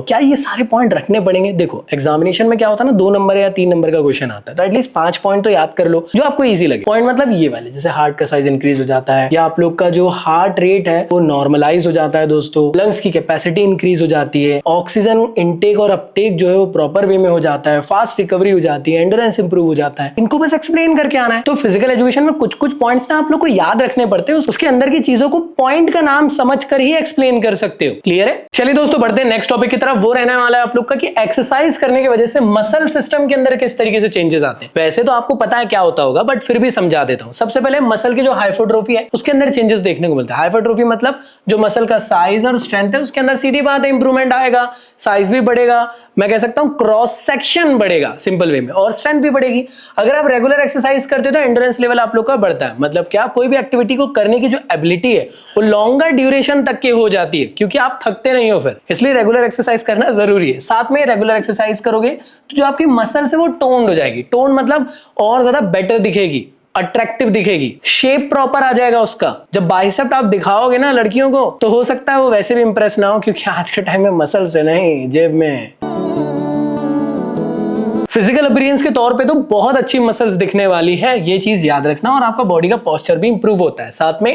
क्या ये सारे पॉइंट रखने पड़ेंगे? देखो एग्जामिनेशन में क्या होता है ना, 2 नंबर या 3 नंबर का क्वेश्चन आता है, तो एटलीस्ट 5 पॉइंट तो याद कर लो जो आपको इजी लगे। पॉइंट मतलब ये वाले, जैसे हार्ट का साइज इंक्रीज हो जाता है, या आप लोग का जो हार्ट रेट है वो नॉर्मलाइज हो जाता है दोस्तों, लंग्स की कैपेसिटी इंक्रीज हो जाती है, ऑक्सीजन इनटेक और अपटेक जो है वो प्रॉपर वे में हो जाता है, फास्ट रिकवरी हो जाती है, एंड्योरेंस इंप्रूव हो जाता है। इनको बस एक्सप्लेन करके आना है। तो फिजिकल एजुकेशन में कुछ कुछ पॉइंट्स ना आप लोग को याद रखने पड़ते हैं, उसके अंदर की चीजों को पॉइंट का नाम समझकर ही एक्सप्लेन कर सकते हो। क्लियर है? चलिए दोस्तों बढ़ते हैं नेक्स्ट टॉपिक की तरफ। वो रहने वाला है आप लोग का कि एक्सरसाइज करने की वजह से मसल सिस्टम के अंदर किस तरीके से चेंजेस आते हैं। वैसे तो आपको पता है क्या होता होगा, बट फिर भी समझा देता हूं। सबसे पहले मसल की जो हाइपरट्रोफी है उसके अंदर चेंजेस देखने को मिलता है। हाइपरट्रोफी मतलब जो मसल का साइज और स्ट्रेंथ है उसके अंदर सीधी बात है इंप्रूवमेंट आएगा, साइज भी बढ़ेगा, मैं कह सकता हूं क्रॉस सेक्शन बढ़ेगा सिंपल वे में, और स्ट्रेंथ भी बढ़ेगी। अगर आप रेगुलर एक्सरसाइज करते हो तो एंड्योरेंस लेवल आप लोग का बढ़ता है। मतलब क्या, कोई भी एक्टिविटी को करने की जो एबिलिटी है वो लॉन्गर ड्यूरेशन तक की हो जाती है, क्योंकि आप थकते नहीं हो फिर। इसलिए रेगुलर एक्सरसाइज करना जरूरी है। साथ में रेगुलर एक्सरसाइज करोगे तो जो आपकी मसल्स है वो टोन्ड हो जाएगी। टोन मतलब और ज्यादा बेटर दिखेगी, अट्रैक्टिव दिखेगी, शेप प्रॉपर आ जाएगा उसका। जब बाइसेप्ट आप दिखाओगे ना लड़कियों को, तो हो सकता है वो वैसे भी इंप्रेस ना हो, क्योंकि आज के टाइम में मसल्स है नहीं जेब में। फिजिकल अपीयरेंस के तौर पे तो बहुत अच्छी मसल्स दिखने वाली है, ये चीज याद रखना, और आपका बॉडी का पोस्चर भी इंप्रूव होता है। साथ में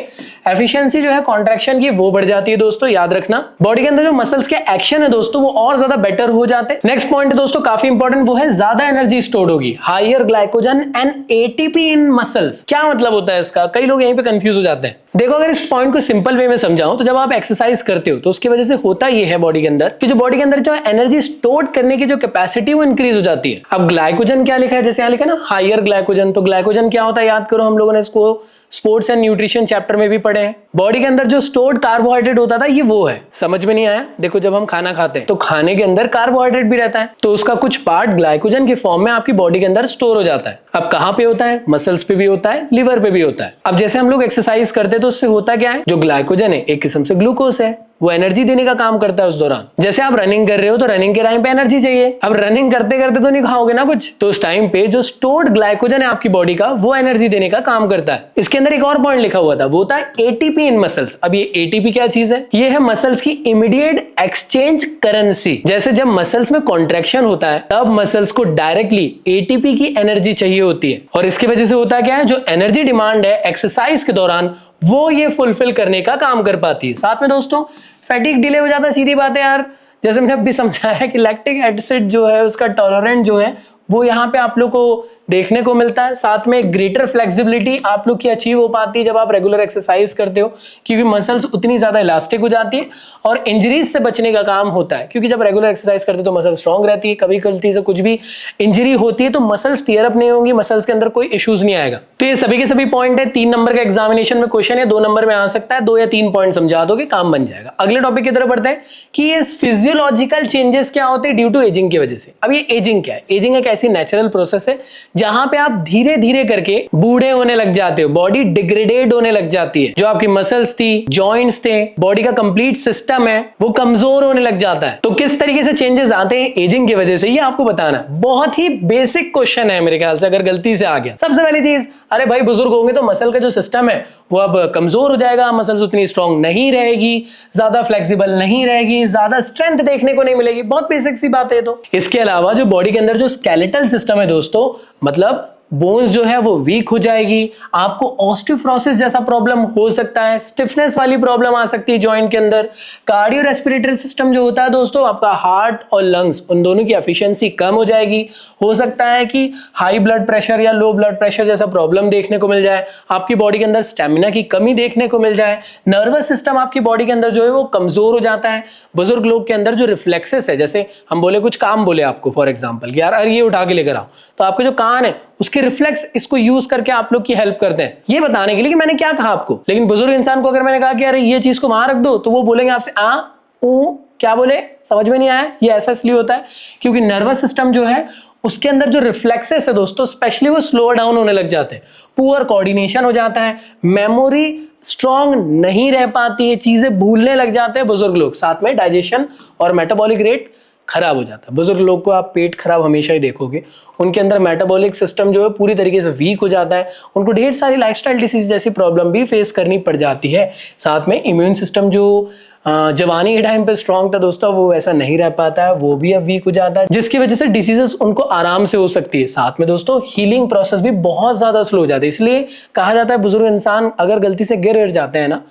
एफिशिएंसी जो है कॉन्ट्रैक्शन की वो बढ़ जाती है दोस्तों, याद रखना। बॉडी के अंदर जो मसल्स के एक्शन है दोस्तों वो और ज्यादा बेटर हो जाते हैं। नेक्स्ट पॉइंट है दोस्तों काफी इंपॉर्टेंट, वो है ज्यादा एनर्जी स्टोर्ड होगी, higher glycogen and ATP in muscles. क्या मतलब होता है इसका? कई लोग यहीं पे कंफ्यूज हो जाते हैं। देखो अगर इस पॉइंट को सिंपल वे में समझाऊं तो जब आप एक्सरसाइज करते हो तो उसकी वजह से होता ये है बॉडी के अंदर कि जो बॉडी के अंदर जो एनर्जी स्टोर करने की जो कैपेसिटी वो इंक्रीज हो जाती है। अब ग्लाइकोजन क्या लिखा है, जैसे यहाँ लिखा है ना हायर ग्लाइकोजन, तो ग्लाइकोजन क्या होता है याद करो, हम लोगों ने इसको स्पोर्ट्स एंड न्यूट्रिशन चैप्टर में भी पढ़े हैं। बॉडी के अंदर जो स्टोर्ड कार्बोहाइड्रेट होता था ये वो है। समझ में नहीं आया? देखो जब हम खाना खाते हैं तो खाने के अंदर कार्बोहाइड्रेट भी रहता है, तो उसका कुछ पार्ट ग्लाइकोजन के फॉर्म में आपकी बॉडी के अंदर स्टोर हो जाता है। अब कहां पे होता है? मसल्स पे भी होता है, लिवर पे भी होता है। अब जैसे हम लोग एक्सरसाइज करते हैं तो उससे होता क्या है, जो ग्लाइकोजन है एक किस्म से ग्लूकोज है, वो एनर्जी देने का काम करता है उस दौरान। जैसे आप रनिंग कर रहे हो तो रनिंग के टाइम पे एनर्जी चाहिए। अब रनिंग करते करते तो नहीं खाओगे ना कुछ, तो उस टाइम पे जो स्टोर्ड ग्लाइकोजन है आपकी बॉडी का वो एनर्जी देने का काम करता है। इसके अंदर एक और पॉइंट लिखा हुआ था, वो था एटीपी इन मसल्स। अब ये एटीपी क्या चीज है? ये है मसल्स की इमीडिएट एक्सचेंज करेंसी। जैसे जब मसल्स में कॉन्ट्रैक्शन होता है तब मसल्स को डायरेक्टली एटीपी की एनर्जी चाहिए होती है, और इसकी वजह से होता क्या है, जो एनर्जी डिमांड है एक्सरसाइज के दौरान वो ये फुलफिल करने का काम कर पाती है। साथ में दोस्तों फैटिक डिले हो जाता है, सीधी बात है यार। जैसे मैंने अभी समझाया कि लैक्टिक एसिड जो है उसका टॉलरेंट जो है वो यहाँ पे आप लोग को देखने को मिलता है। साथ में ग्रेटर फ्लेक्सिबिलिटी आप लोग की अचीव हो पाती है जब आप रेगुलर एक्सरसाइज करते हो, क्योंकि मसल्स उतनी ज्यादा इलास्टिक हो जाती है और इंजरीज से बचने का काम होता है। क्योंकि जब रेगुलर एक्सरसाइज करते हो तो मसल स्ट्रांग रहती है, कभी गलती से कुछ भी इंजरी होती है तो मसल्स टीयर अप नहीं होंगी, मसल्स के अंदर कोई इश्यूज नहीं आएगा। तो ये सभी के सभी पॉइंट है। 3 नंबर का एग्जामिनेशन में क्वेश्चन है, 2 नंबर में आ सकता है, 2 या 3 पॉइंट समझा दोगे काम बन जाएगा। अगले टॉपिक की तरफ बढ़ते हैं कि ये फिजियोलॉजिकल चेंजेस क्या होते हैं ड्यू टू एजिंग की वजह से। अब ये एजिंग क्या है? एजिंग एक ऐसी ऐसी नेचुरल प्रोसेस है जहां पे आप धीरे धीरे करके बूढ़े होने लग जाते हो, बॉडी डिग्रेडेड होने लग जाती है, जो आपकी मसल्स थी, जॉइंट्स थे, बॉडी का कंप्लीट सिस्टम है वो कमजोर होने लग जाता है। तो किस तरीके से चेंजेस आते हैं एजिंग की वजह से, ये आपको बताना। बहुत ही बेसिक क्वेश्चन है मेरे ख्याल से, अगर गलती से आ गया। सबसे पहली चीज, अरे भाई बुजुर्ग होंगे तो मसल का जो सिस्टम है वो अब कमजोर हो जाएगा, मसल्स उतनी स्ट्रांग नहीं रहेगी, ज्यादा फ्लेक्सिबल नहीं रहेगी, ज्यादा स्ट्रेंथ देखने को नहीं मिलेगी। बहुत बेसिक सी बात है। तो इसके अलावा जो बॉडी के अंदर जो स्केलेटल सिस्टम है दोस्तों, मतलब बोन्स जो है वो वीक हो जाएगी, आपको ऑस्टियोफ्रोसिस जैसा प्रॉब्लम हो सकता है, स्टिफनेस वाली प्रॉब्लम आ सकती है जॉइंट के अंदर। कार्डियो रेस्पिरेटरी सिस्टम जो होता है दोस्तों, आपका हार्ट और लंग्स, उन दोनों की एफिशिएंसी कम हो जाएगी। हो सकता है कि हाई ब्लड प्रेशर या लो ब्लड प्रेशर जैसा प्रॉब्लम देखने को मिल जाए, आपकी बॉडी के अंदर स्टेमिना की कमी देखने को मिल जाए, नर्वस सिस्टम आपकी बॉडी के अंदर जो है वो कमजोर हो जाता है। बुजुर्ग लोग के अंदर जो रिफ्लेक्सेस है, जैसे हम बोले कुछ काम बोले आपको फॉर एग्जाम्पल कि यार अरे ये उठा के लेकर आओ, तो आपके जो कान है उसके रिफ्लेक्स इसको यूज करके आप लोग की हेल्प करते हैं, ये बताने के लिए कि मैंने क्या कहा आपको। लेकिन बुजुर्ग इंसान को अगर मैंने कहा कि अरे ये चीज को वहां रख दो, तो वो बोलेंगे आपसे आ ऊ क्या बोले, समझ में नहीं आया। ये ऐसा इसलिए होता है क्योंकि नर्वस सिस्टम जो है उसके अंदर जो रिफ्लेक्सेस है दोस्तों, स्पेशली वो स्लो डाउन होने लग जाते हैं, पुअर कोऑर्डिनेशन हो जाता है, मेमोरी स्ट्रांग नहीं रह पाती है, चीजें भूलने लग जाते हैं बुजुर्ग लोग। साथ में डाइजेशन और मेटाबॉलिक रेट खराब हो जाता है। बुजुर्ग लोग को आप पेट खराब हमेशा ही देखोगे, उनके अंदर मेटाबॉलिक सिस्टम जो है पूरी तरीके से वीक हो जाता है, उनको ढेर सारी लाइफस्टाइल डिसीज जैसी प्रॉब्लम भी फेस करनी पड़ जाती है। साथ में इम्यून सिस्टम जो जवानी के टाइम पे स्ट्रांग था दोस्तों, वो वैसा नहीं रह पाता है, वो भी अब वीक हो जाता है, जिसकी वजह से डिसीजेस उनको आराम से हो सकती है। साथ में दोस्तों हीलिंग प्रोसेस भी बहुत ज्यादा स्लो हो जाता है। इसलिए कहा जाता है बुजुर्ग इंसान अगर गलती से गिर जाते हैं ना,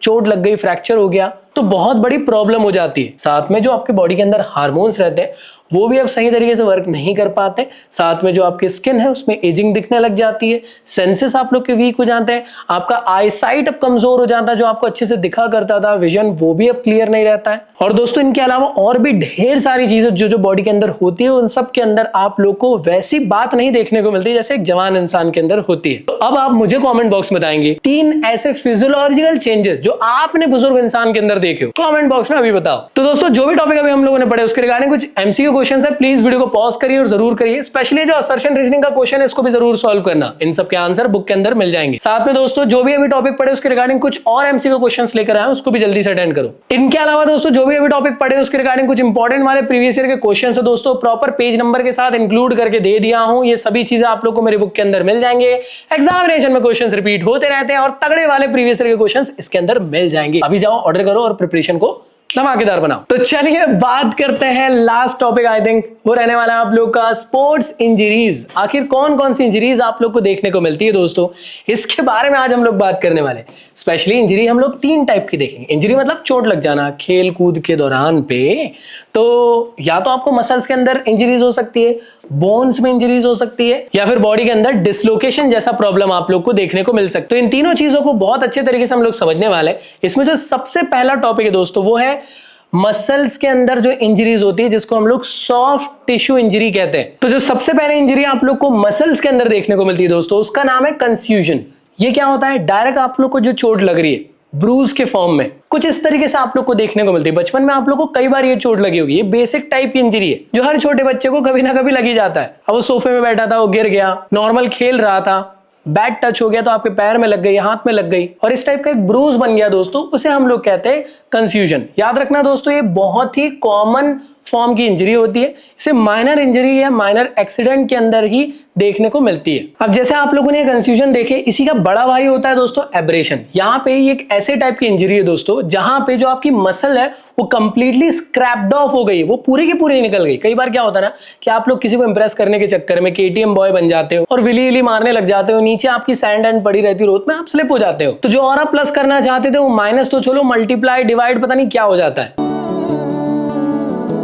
चोट लग गई, फ्रैक्चर हो गया, तो बहुत बड़ी प्रॉब्लम हो जाती है। साथ में जो आपके बॉडी के अंदर हार्मोन्स रहते हैं वो भी अब सही तरीके से वर्क नहीं कर पाते। साथ में जो आपकी स्किन है उसमें एजिंग दिखने लग जाती है, सेंसेस आप लोग के वीक हो जाते हैं, आपका आई साइट अब कमजोर हो जाता है, जो आपको अच्छे से दिखा करता था विजन वो भी अब क्लियर नहीं रहता है। और दोस्तों इनके अलावा और भी ढेर सारी चीजें जो बॉडी के अंदर होती है, उन सब के अंदर आप लोग को वैसी बात नहीं देखने को मिलती जैसे एक जवान इंसान के अंदर होती है। तो अब आप मुझे कॉमेंट बॉक्स में बताएंगे 3 ऐसे फिजियोलॉजिकल चेंजेस जो आपने बुजुर्ग इंसान के अंदर देखे हो, कमेंट बॉक्स में अभी बताओ। तो दोस्तों जो भी टॉपिक अभी हम लोगों ने पढ़े उसके रिगार्डिंग कुछ एमसीक्यू क्वेश्चंस है, प्लीज वीडियो को पॉज करिए और जरूर करिए। स्पेशली जो असर्शन रीजनिंग का क्वेश्चन है इसको भी जरूर सॉल्व करना, इन सब के आंसर बुक के अंदर मिल जाएंगे। साथ में दोस्तों जो भी अभी टॉपिक पढ़े उसके रिगार्डिंग कुछ और एमसीक्यू क्वेश्चंस लेकर आए उसको भी जल्दी से अटेंड करो। इनके अलावा दोस्तों जो भी अभी टॉपिक पढ़े उसके रिगार्डिंग कुछ इंपॉर्टेंट वाले प्रीवियस ईयर के क्वेश्चंस है दोस्तों, प्रॉपर पेज नंबर के साथ इंक्लूड करके दे दिया हूं। ये सभी चीजें आप लोग को मेरी बुक के अंदर मिल जाएंगे। एग्जामिनेशन में क्वेश्चंस रिपीट होते रहते हैं और तगड़े वाले प्रीवियस ईयर के क्वेश्चंस इसके अंदर मिल जाएंगे। अभी जाओ ऑर्डर करो और प्रिपरेशन को धमाकेदार बनाओ। तो चलिए बात करते हैं लास्ट टॉपिक, आई थिंक वो रहने वाला है आप लोग का स्पोर्ट्स इंजरीज। आखिर कौन कौन सी इंजरीज आप लोग को देखने को मिलती है दोस्तों, इसके बारे में आज हम लोग बात करने वाले। स्पेशली इंजरी हम लोग 3 टाइप की देखेंगे। इंजरी मतलब चोट लग जाना खेल कूद के दौरान पे, तो या तो आपको मसल्स के अंदर इंजरीज हो सकती है, बोन्स में इंजरीज हो सकती है, या फिर बॉडी के अंदर डिसलोकेशन जैसा प्रॉब्लम आप लोग को देखने को मिल सकता है। तो इन तीनों चीजों को बहुत अच्छे तरीके से हम लोग समझने वाले हैं। इसमें जो सबसे पहला टॉपिक है दोस्तों वो है मसल्स के अंदर जो इंजरीज होती है, जिसको हम लोग सॉफ्ट टिश्यू इंजरी कहते हैं। तो जो सबसे पहले इंजरी आप लोग को मसल्स के अंदर देखने को मिलती है दोस्तों, उसका नाम है कंफ्यूजन। ये क्या होता है, डायरेक्ट आप लोग को जो चोट लग रही है ब्रूज के फॉर्म में कुछ इस तरीके से आप लोग को देखने को मिलती है। बचपन में आप लोग को कई बार ये चोट लगी होगी। ये बेसिक टाइप की इंजरी है जो हर छोटे बच्चे को कभी ना कभी लगी जाता है। अब वो सोफे में बैठा था, वो गिर गया, नॉर्मल खेल रहा था, बैट टच हो गया तो आपके पैर में लग गई, हाथ में लग गई और इस टाइप का एक ब्रूज बन गया दोस्तों, उसे हम लोग कहते हैं कंफ्यूजन। याद रखना दोस्तों ये बहुत ही कॉमन फॉर्म की इंजरी होती है। इसे माइनर इंजरी या माइनर एक्सीडेंट के अंदर ही देखने को मिलती है। अब जैसे आप लोगों ने कंफ्यूजन देखे, इसी का बड़ा भाई होता है दोस्तों एब्रेशन। यहाँ पे एक ऐसे टाइप की इंजरी है दोस्तों जहां पे जो आपकी मसल है वो कंप्लीटली स्क्रैप्ड ऑफ हो गई, वो पूरी की पूरी निकल गई। कई बार क्या होता है ना कि आप लोग किसी को इंप्रेस करने के चक्कर में केटीएम बॉय बन जाते हो और विली विली मारने लग जाते हो, नीचे आपकी सैंड एंड पड़ी रहती है, रोड में आप स्लिप हो जाते हो। तो जो और आप प्लस करना चाहते थे वो माइनस तो चलो मल्टीप्लाई डिवाइड पता नहीं क्या हो जाता है,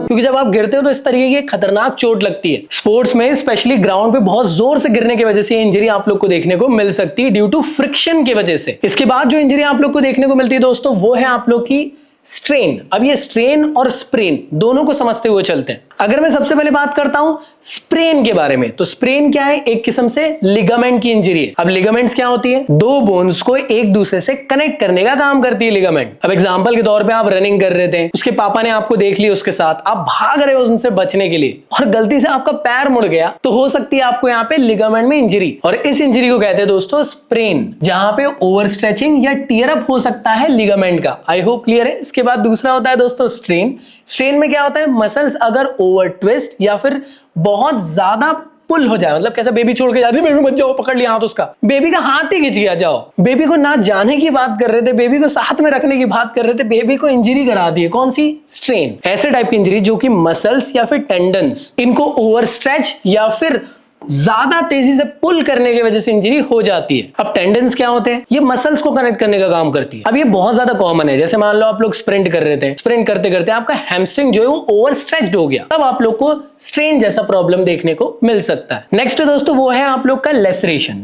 क्योंकि जब आप गिरते हो तो इस तरीके की खतरनाक चोट लगती है। स्पोर्ट्स में स्पेशली ग्राउंड पे बहुत जोर से गिरने की वजह से इंजरी आप लोग को देखने को मिल सकती है ड्यू टू फ्रिक्शन की वजह से। इसके बाद जो इंजरी आप लोग को देखने को मिलती है दोस्तों वो है आप लोग की स्ट्रेन। अब ये स्ट्रेन और स्प्रेन दोनों को समझते हुए चलते हैं। अगर मैं सबसे पहले बात करता हूं स्प्रेन के बारे में, तो स्प्रेन क्या है? एक किस्म से लिगामेंट की इंजरी है। अब लिगामेंट्स क्या होती है? दो बोन्स को एक दूसरे से कनेक्ट करने का काम करती है लिगामेंट। अब एग्जांपल के तौर पे आप रनिंग कर रहे थे, उसके पापा ने आपको देख लिया, उसके साथ आप भाग रहे हो उनसे बचने के लिए और गलती से आपका पैर मुड़ गया, तो हो सकती है आपको यहाँ पे लिगामेंट में इंजरी, और इस इंजरी को कहते हैं दोस्तों स्प्रेन, जहां पे ओवर स्ट्रेचिंग या टीयर अप हो सकता है लिगामेंट का। आई होप क्लियर है। इसके बाद दूसरा होता है दोस्तों स्ट्रेन। स्ट्रेन में क्या होता है? मसल्स अगर ओवर ट्विस्ट या फिर बहुत ज्यादा पुल हो जाए, मतलब कैसा बेबी छोड़ के जाती है, बेबी मत जाओ, पकड़ लिया हाथ उसका, बेबी का हाथ ही खिंच गया, जाओ। बेबी को ना जाने की बात कर रहे थे, बेबी को साथ में रखने की बात कर रहे थे, बेबी को इंजरी करा दी है। कौन सी? स्ट्रेन। ऐसे टाइप की इंजरी जो कि मसल्स या फिर टेंडन्स इनको ओवर स्ट्रेच या फिर ज्यादा तेजी से पुल करने की वजह से इंजरी हो जाती है। अब टेंडन्स क्या होते हैं? ये मसल्स को कनेक्ट करने का काम करती है। अब ये बहुत ज्यादा कॉमन है। जैसे मान लो आप लोग स्प्रिंट कर रहे थे, स्प्रिंट करते करते आपका हैमस्ट्रिंग जो है वो ओवर स्ट्रेच्ड हो गया, तब आप लोग को स्ट्रेन जैसा प्रॉब्लम देखने को मिल सकता है। नेक्स्ट दोस्तों वो है आप लोग का लेसरेशन।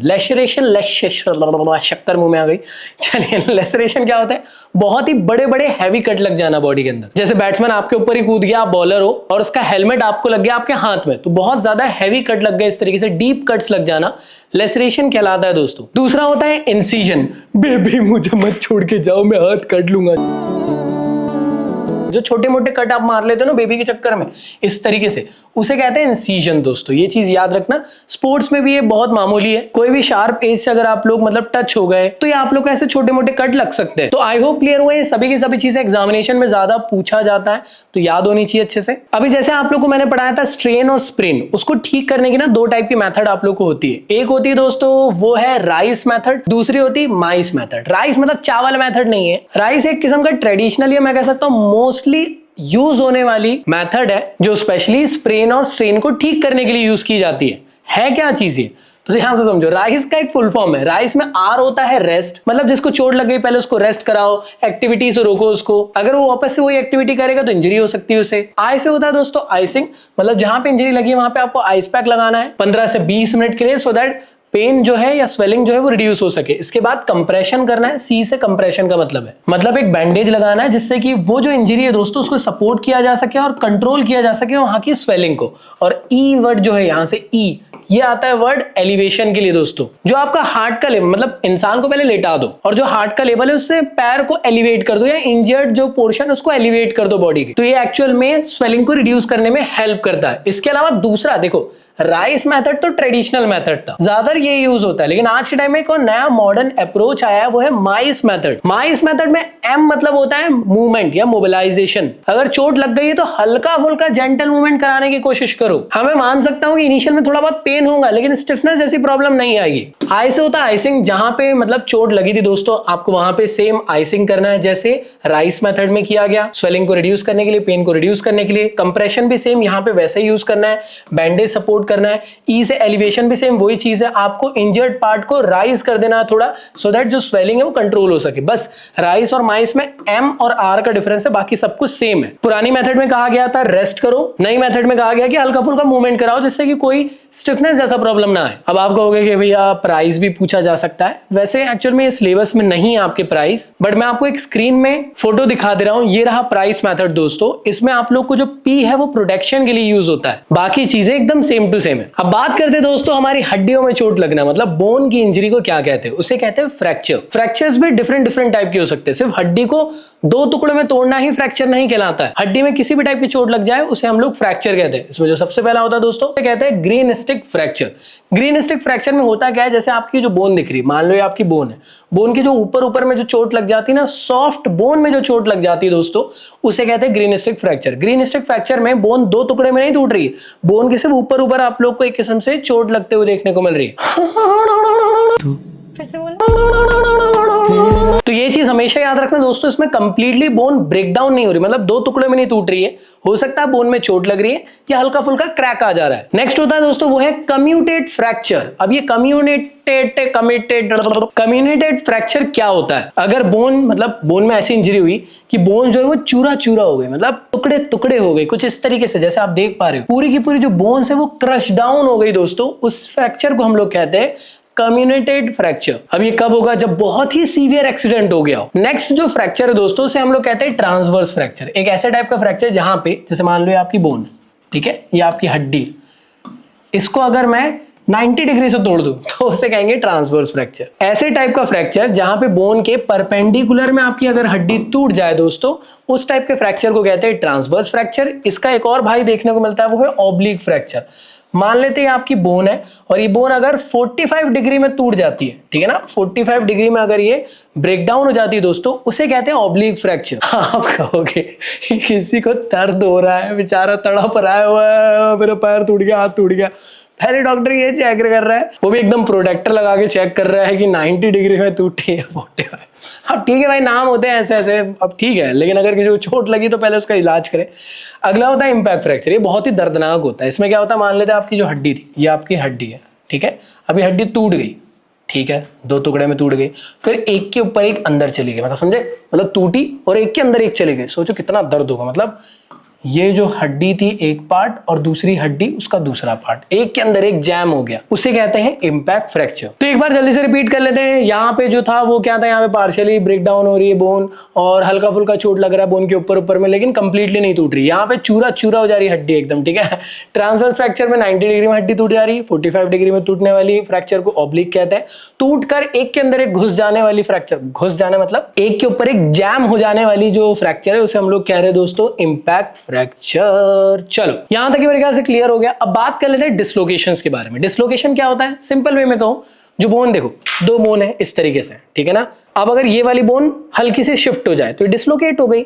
शक्कर मुंह में आ गई। चलिए, लेसरेशन क्या होता है? बहुत ही बड़े बड़े हैवी कट लग जाना बॉडी के अंदर। जैसे बैट्समैन आपके ऊपर ही कूद गया, आप बॉलर हो और उसका हेलमेट आपको लग गया आपके हाथ में, तो बहुत ज्यादा हैवी कट लग गए, इस तरीके से डीप कट्स लग जाना लेसरेशन कहलाता है दोस्तों। दूसरा होता है इंसिजन। बेबी मुझे मत छोड़ के जाओ, मैं हाथ काट लूंगा। जो छोटे मोटे कट आप मार लेते हो ना बेबी के चक्कर में, इस तरीके से, उसे कहते हैं इंसिजन दोस्तों। ये चीज याद रखना, स्पोर्ट्स में भी ये बहुत मामूली है। कोई भी शार्प एज से अगर आप लोग मतलब टच हो गए तो ये आप लोग को ऐसे छोटे मोटे कट लग सकते हैं। तो आई होप क्लियर हुए। सभी की सभी चीजें एग्जामिनेशन में ज्यादा पूछा जाता है, तो याद होनी चाहिए अच्छे से। अभी जैसे आप लोग को मैंने पढ़ाया था स्ट्रेन और स्प्रेन, उसको ठीक करने की ना दो टाइप की मेथड आप लोग को होती है। एक होती है दोस्तों वो है राइस मेथड, दूसरी होती है माइस मेथड। राइस मतलब चावल मेथड नहीं है, राइस एक किस्म का ट्रेडिशनल, मैं कह सकता हूं मोस्टली यूज होने वाली मेथड है, जो स्पेशली स्प्रेन और स्ट्रेन को ठीक करने के लिए यूज की जाती है क्या चीज ये? तो ध्यान से समझो। राइस का एक फुल फॉर्म है। राइस में आर होता है रेस्ट, मतलब जिसको चोट लग गई पहले उसको रेस्ट कराओ, एक्टिविटी से रोको उसको, अगर वो वापस से वही एक्टिविटी करेगा तो इंजरी हो सकती है उसे। आई से होता है दोस्तों आइसिंग, मतलब जहां पे इंजरी लगी है वहां पे आपको आइस पैक लगाना है 15 से 20 मिनट के लिए, सो दैट पेन जो है या स्वेलिंग जो है वो रिड्यूस हो सके। इसके बाद कंप्रेशन करना है। सी से कंप्रेशन का मतलब है, मतलब एक बैंडेज लगाना है जिससे कि वो जो इंजरी है दोस्तों उसको सपोर्ट किया जा सके और कंट्रोल किया जा सके वहां की स्वेलिंग को। और ई वर्ड जो है, यहां से ई, ये आता है वर्ड एलिवेशन के लिए दोस्तों। जो आपका हार्ट का लेवल, मतलब इंसान को पहले लेटा दो और जो हार्ट का लेवल है उससे पैर को एलिवेट कर दो, या इंजर्ड जो पोर्शन है उसको एलिवेट कर दो बॉडी की, तो ये एक्चुअल में स्वेलिंग को रिड्यूस करने में हेल्प करता है। इसके अलावा दूसरा देखो, राइस मेथड तो ट्रेडिशनल मेथड था, ज्यादातर ये यूज होता है, लेकिन आज के टाइम में एक और नया मॉडर्न अप्रोच आया है, वो है माइस मेथड। माइस मेथड में एम मतलब होता है मूवमेंट या मोबिलाइजेशन। अगर चोट लग गई है तो हल्का फुल्का जेंटल मूवमेंट कराने की कोशिश करो। मैं मान सकता हूं कि इनिशियल में थोड़ा बहुत पेन होगा, लेकिन स्टिफनेस जैसी प्रॉब्लम नहीं आएगी। आई से होता है आइसिंग, जहां पे मतलब चोट लगी थी दोस्तों, आपको वहां पे सेम आइसिंग करना है जैसे राइस मेथड में किया गया, स्वेलिंग को रिड्यूस करने के लिए, पेन को रिड्यूस करने के लिए। कंप्रेशन भी सेम यहाँ पे वैसे ही यूज करना है, बैंडेज सपोर्ट करना है। ई से एलिवेशन भी सेम वही चीज है, आपको इंजर्ड पार्ट को राइज कर देना है थोड़ा, सो दैट जो स्वेलिंग है वो कंट्रोल हो सके। बस राइस और माइस में एम और आर का डिफरेंस है, बाकी सब कुछ सेम है। पुरानी मेथड में कहा गया था रेस्ट करो, नई मेथड में कहा गया कि हल्का फुल्का मूवमेंट कराओ जिससे कि कोई स्टिफनेस जैसा प्रॉब्लम ना आए। अब आप कहोगे कि भैया प्राइस भी पूछा जा सकता है, वैसे एक्चुअल में ये सिलेबस में नहीं है आपके प्राइस, बट मैं आपको एक स्क्रीन में फोटो दिखा दे रहा हूं। ये रहा प्राइस मेथड दोस्तों। इसमें आप लोग को जो पी है वो प्रोटेक्शन के लिए यूज होता है, बाकी चीजें एकदम सेम टू सेम है। अब बात करते हैं दोस्तों हमारी हड्डियों में चोट लगना, मतलब बोन की इंजरी को क्या कहते हैं? उसे कहते हैं फ्रैक्चर। फ्रैक्चर्स भी डिफरेंट टाइप के हो सकते हैं, सिर्फ हड्डी को दो टुकड़ों में तोड़ना ही फ्रैक्चर नहीं कहलाता है। हड्डी में किसी भी टाइप की चोट लग जाए उसे हम लोग फ्रैक्चर कहते हैं। इसमें जो सबसे पहला होता है दोस्तों उसे कहते हैं green stick fracture. Green stick fracture में होता क्या है, जैसे आपकी जो बोन दिख रही है, मान लो ये आपकी बोन है, बोन की जो ऊपर में जो चोट लग जाती है ना, सॉफ्ट बोन में जो चोट लग जाती है दोस्तों, उसे कहते हैं green stick fracture. Green stick fracture में बोन दो टुकड़े में नहीं टूट रही है, बोन के सिर्फ ऊपर आप लोग को एक किस्म से चोट लगते हुए देखने को मिल रही है। तो ये चीज हमेशा याद रखना दोस्तों, इसमें कंप्लीटली बोन ब्रेक डाउन नहीं हो रही, मतलब दो टुकड़े में नहीं टूट रही है। हो सकता है बोन में चोट लग रही है या हल्का फुल्का क्रैक आ जा रहा है। नेक्स्ट होता है दोस्तों वो है कम्यूटेड फ्रैक्चर। अब ये कम्यूटेड फ्रैक्चर क्या होता है? अगर बोन में ऐसी इंजरी हुई कि बोन जो है वो चूरा हो गई, मतलब टुकड़े टुकड़े हो गए, कुछ इस तरीके से जैसे आप देख पा रहे हो, पूरी की पूरी जो बोन्स है वो क्रश डाउन हो गई दोस्तों, उस फ्रैक्चर को हम लोग कहते हैं कम्यूटेड फ्रैक्चर। अब ये कब होगा? जब बहुत ही सीवियर एक्सीडेंट हो गया हो। नेक्स्ट जो फ्रैक्चर है दोस्तों उसे हम लोग कहते हैं ट्रांसवर्स फ्रैक्चर। एक ऐसे टाइप का फ्रैक्चर जहां पे, जैसे मान लो आपकी बोन ठीक है, ये आपकी हड्डी, इसको अगर मैं 90 डिग्री से तोड़ दूं तो उसे कहेंगे ट्रांसवर्स फ्रैक्चर। ऐसे टाइप का फ्रैक्चर जहां पे बोन के परपेंडिकुलर में आपकी अगर हड्डी टूट जाए दोस्तों, उस टाइप के फ्रैक्चर को कहते हैं ट्रांसवर्स फ्रैक्चर। इसका एक और भाई देखने को मिलता है, वो है ऑब्लिक फ्रैक्चर। मान लेते हैं आपकी बोन है और ये बोन अगर 45 डिग्री में टूट जाती है, ठीक है ना, 45 डिग्री में अगर ये ब्रेक डाउन हो जाती है दोस्तों, उसे कहते हैं ऑब्लिक फ्रैक्चर। आप कहोगे किसी को दर्द हो रहा है, बेचारा तड़प रहा हुआ है, मेरा पैर टूट गया, हाथ टूट गया, पहले डॉक्टर ये चेक कर रहा है, वो भी एकदम प्रोटेक्टर लगा के चेक कर रहा है कि 90 डिग्री में टूटी है 45। हाँ ठीक है भाई, नाम होते हैं ऐसे ऐसे, अब ठीक है, लेकिन अगर किसी को चोट लगी तो पहले उसका इलाज करें। अगला होता है इम्पैक्ट फ्रैक्चर। ये बहुत ही दर्दनाक होता है। इसमें क्या होता है, मान लेते हैं आपकी जो हड्डी थी, ये आपकी हड्डी है, ठीक है, अभी हड्डी टूट गई, ठीक है, 2 टुकड़े में टूट गई, फिर एक के ऊपर एक अंदर चली गई, मतलब समझे, मतलब टूटी और एक के अंदर एक चली गई। सोचो कितना दर्द होगा, मतलब ये जो हड्डी थी एक पार्ट और दूसरी हड्डी उसका दूसरा पार्ट, एक के अंदर एक जैम हो गया, उसे कहते हैं इम्पैक्ट फ्रैक्चर। तो एक बार जल्दी से रिपीट कर लेते हैं। यहाँ पे जो था वो क्या था, यहाँ पे पार्शियली ब्रेक डाउन हो रही है बोन और हल्का फुल्का चोट लग रहा है बोन के ऊपर में, लेकिन कंप्लीटली नहीं टूट रही। यहाँ पे चूरा चूरा हो जा रही है हड्डी एकदम, ठीक है। ट्रांसवर्स फ्रैक्चर में 90 डिग्री में हड्डी टूट जा रही है, 45 डिग्री में टूटने वाली फ्रैक्चर को ऑब्लिक कहते हैं। टूट कर एक के अंदर एक घुस जाने वाली फ्रैक्चर, घुस जाना मतलब एक के ऊपर एक जैम हो जाने वाली जो फ्रैक्चर है, उसे हम लोग कह रहे हैं दोस्तों इम्पैक्ट फ्रैक्चर। चलो यहां तक मेरे ख्याल से क्लियर हो गया। अब बात कर लेते हैं डिसलोकेशंस के बारे में। डिसलोकेशन क्या होता है, सिंपल वे में कहूं, जो बोन देखो 2 बोन है इस तरीके से, ठीक है ना, अब अगर ये वाली बोन हल्की से शिफ्ट हो जाए तो ये डिसलोकेट हो गई।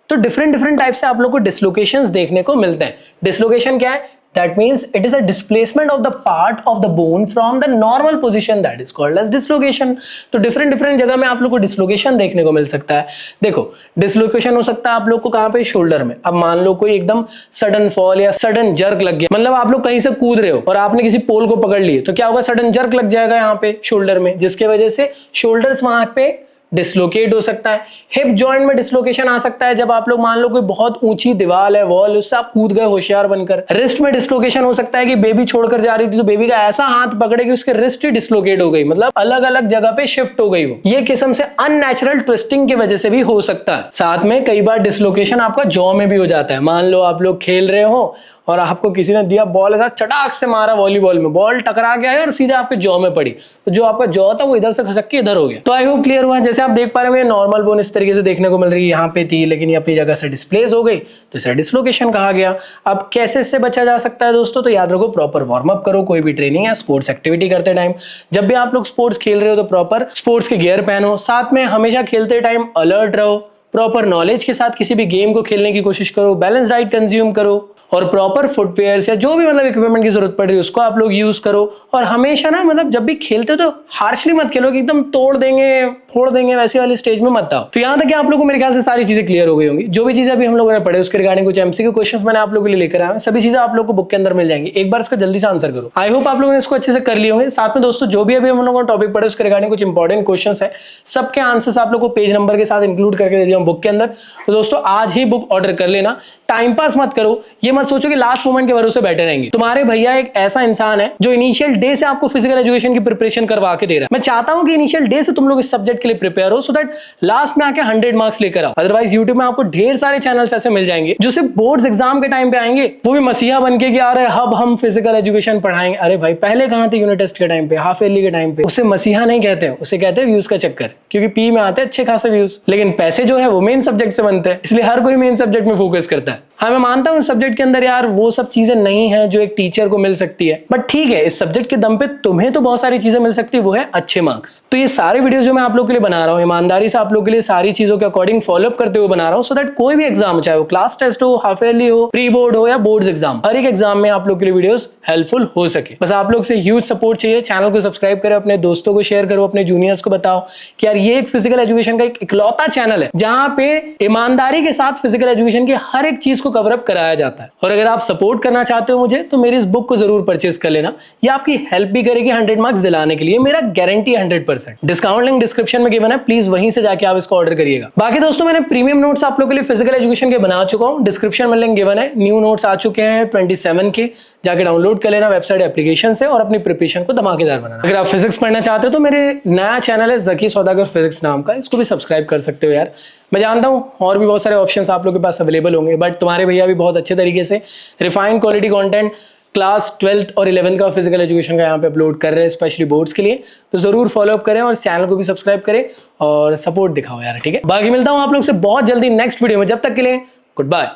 तो डिफरेंट टाइप से आप लोग को डिसलोकेशंस देखने को मिलते हैं। डिसलोकेशन क्या है, that means it is a displacement of the part of the bone from the normal position, that is called as dislocation। तो डिफरेंट जगह में आप लोग को डिसलोकेशन देखने को मिल सकता है। देखो डिसलोकेशन हो सकता है आप लोग को कहां पे, शोल्डर में। अब मान लो कोई एकदम सडन फॉल या सडन जर्क लग गया, मतलब आप लोग कहीं से कूद रहे हो और आपने किसी पोल को पकड़ लिए, तो क्या होगा, सडन जर्क लग जाएगा यहाँ पे शोल्डर में, जिसके वजह से शोल्डर्स वहां पे डिसलोकेट हो सकता है। हिप जॉइंट में डिसलोकेशन आ सकता है जब आप लोग मान लो कोई बहुत ऊंची दीवार है, वॉल, उससे आप कूद गए होशियार बनकर। रिस्ट में डिसलोकेशन हो सकता है कि बेबी छोड़कर जा रही थी तो बेबी का ऐसा हाथ पकड़े कि उसके रिस्ट ही डिसलोकेट हो गई, मतलब अलग अलग जगह पे शिफ्ट हो गई वो। ये किस्म से अननेचुरल ट्विस्टिंग की वजह से भी हो सकता है। साथ में कई बार डिसलोकेशन आपका जॉ में भी हो जाता है। मान लो आप लोग खेल रहे हो और आपको किसी ने दिया बॉल, ऐसा चटाक से मारा वॉलीबॉल में, बॉल टकरा गया है और सीधे आपके जॉ में पड़ी, तो जो आपका जॉ था वो इधर से खसक के इधर हो गया। तो आई होप क्लियर हुआ। जैसे आप देख पा रहे हैं नॉर्मल बोन इस तरीके से देखने को मिल रही है, यहाँ पे थी लेकिन ये अपनी जगह से डिस्प्लेस हो गई, तो इसे डिसलोकेशन कहा गया। अब कैसे इससे बचा जा सकता है दोस्तों, तो याद रखो प्रॉपर वार्म अप करो। कोई भी ट्रेनिंग या स्पोर्ट्स एक्टिविटी करते टाइम, जब भी आप लोग स्पोर्ट्स खेल रहे हो तो प्रॉपर स्पोर्ट्स के गियर पहनो। साथ में हमेशा खेलते टाइम अलर्ट रहो, प्रॉपर नॉलेज के साथ किसी भी गेम को खेलने की कोशिश करो, बैलेंस डाइट कंज्यूम करो और प्रॉपर फुटवेयर्स या जो भी मतलब इक्विपमेंट की जरूरत पड़ रही है उसको आप लोग यूज करो। और हमेशा ना मतलब जब भी खेलते हो तो हार्शली मत खेलो कि एकदम तोड़ देंगे फोड़ देंगे, वैसी वाली स्टेज में मत आओ। तो यहाँ तक कि आप लोगों को मेरे ख्याल से सारी चीजें क्लियर हो गई होंगी। जो भी चीजें अभी हम लोगों ने पढ़े उसके रिगार्डिंग कुछ एमसीक्यू क्वेश्चंस मैंने आप लोगों के लिए लेकर आया हूं, सभी चीजें आप लोग को बुक के अंदर मिल जाएंगी। एक बार इसका जल्दी से आंसर करो। आई होप आप लोगों ने इसको अच्छे से कर लिए होंगे। साथ में दोस्तों जो भी अभी हम लोगों ने टॉपिक पढ़े उसके रिगार्डिंग कुछ इंपॉर्टेंट क्वेश्चंस है, सबके आंसर्स आप लोग को पेज नंबर के साथ इंक्लूड करके दे दिया हूं बुक के अंदर। तो दोस्तों आज ही बुक ऑर्डर कर लेना, टाइम पास मत करो, ये मत सोचो कि लास्ट मोमेंट के भरोसे बैठे रहेंगे। तुम्हारे भैया एक ऐसा इंसान है जो इनिशियल डे से आपको फिजिकल एजुकेशन की प्रिपरेशन करवा के दे रहा है। मैं चाहता हूं कि इनिशियल डे से तुम लोग इस सब्जेक्ट के लिए प्रिपेयर हो, सो दैट लास्ट में आके 100 मार्क्स लेकर आओ। अदरवाइज यूट्यूब में आपको ढेर सारे चैनल्स ऐसे मिल जाएंगे जो सिर्फ बोर्ड्स एग्जाम के टाइम पे आएंगे, वो भी मसीहा बन के कि आ रहे अब हम फिजिकल एजुकेशन पढ़ाएंगे। अरे भाई पहले कहां थे यूनिट टेस्ट के टाइम पे, हाफ ईयरली के टाइम पे? उसे मसीहा नहीं कहते हैं, उसे कहते हैं व्यूज का चक्कर, क्योंकि पी में आते हैं अच्छे खासे व्यूज, लेकिन पैसे जो है वो मेन सब्जेक्ट से बनते हैं, इसलिए हर कोई मेन सब्जेक्ट में फोकस करता है। हाँ मैं मानता हूं इस सब्जेक्ट के अंदर यार वो सब चीजें नहीं है जो एक टीचर को मिल सकती है, बट ठीक है इस सब्जेक्ट के दम पे तुम्हें तो बहुत सारी चीजें मिल सकती है, वो है अच्छे मार्क्स। तो ये सारे वीडियोस जो मैं आप लोग के लिए बना रहा हूँ ईमानदारी से आप लोग के लिए सारी चीजों के अकॉर्डिंग फॉलोअप करते हुए बना रहा हूँ, सो दैट कोई भी एग्जाम हो, चाहे वो क्लास टेस्ट हो, हाफ ईयरली हो, प्री बोर्ड हो या बोर्ड्स एग्जाम, हर एक एग्जाम में आप लोग के लिए वीडियोस हेल्पफुल हो सके। बस आप लोग से ह्यूज सपोर्ट चाहिए। चैनल को सब्सक्राइब करो, अपने दोस्तों को शेयर करो, अपने जूनियर्स को बताओ कि यार ये एक फिजिकल एजुकेशन का एक इकलौता चैनल है जहां पे ईमानदारी के साथ फिजिकल एजुकेशन की हर एक चीज को कवर अप कराया जाता है। और अगर आप सपोर्ट करना चाहते हो मुझे तो मेरी इस बुक को जरूर परचेज कर लेना, ये आपकी हेल्प भी करेगी 100 मार्क्स दिलाने के लिए, मेरा गारंटी 100%। डिस्काउंट लिंक डिस्क्रिप्शन में गिवन है, प्लीज वहीं से जाके आप इसको ऑर्डर करिएगा। बाकी दोस्तों मैंने प्रीमियम नोट्स आप लोगों के लिए फिजिकल एजुकेशन के बना चुका हूं, डिस्क्रिप्शन में लिंक गिवन है। न्यू नोट्स आ चुके हैं 27 के, जाके डाउनलोड कर लेना वेबसाइट एप्लीकेशन से और अपनी प्रिपरेशन को धमाकेदार बनाना। अगर आप फिजिक्स पढ़ना चाहते हो तो मेरे नया चैनल है जकी सौदागर फिजिक्स नाम का, इसको भी सब्सक्राइब कर सकते हो यार। मैं जानता हूं और भी बहुत सारे ऑप्शंस आप लोगों के पास अवेलेबल होंगे, बट तुम्हारे हमारे भैया भी बहुत अच्छे तरीके से refined quality content class 12th और 11th का फिजिकल एजुकेशन का यहाँ पे अपलोड कर रहे हैं स्पेशली बोर्ड्स के लिए। तो जरूर फॉलो अप करें और चैनल को भी सब्सक्राइब करें और सपोर्ट दिखाओ यार, ठीक है। बाकी मिलता हूँ आप लोग से बहुत जल्दी नेक्स्ट वीडियो में, जब तक के लिए गुड बाय।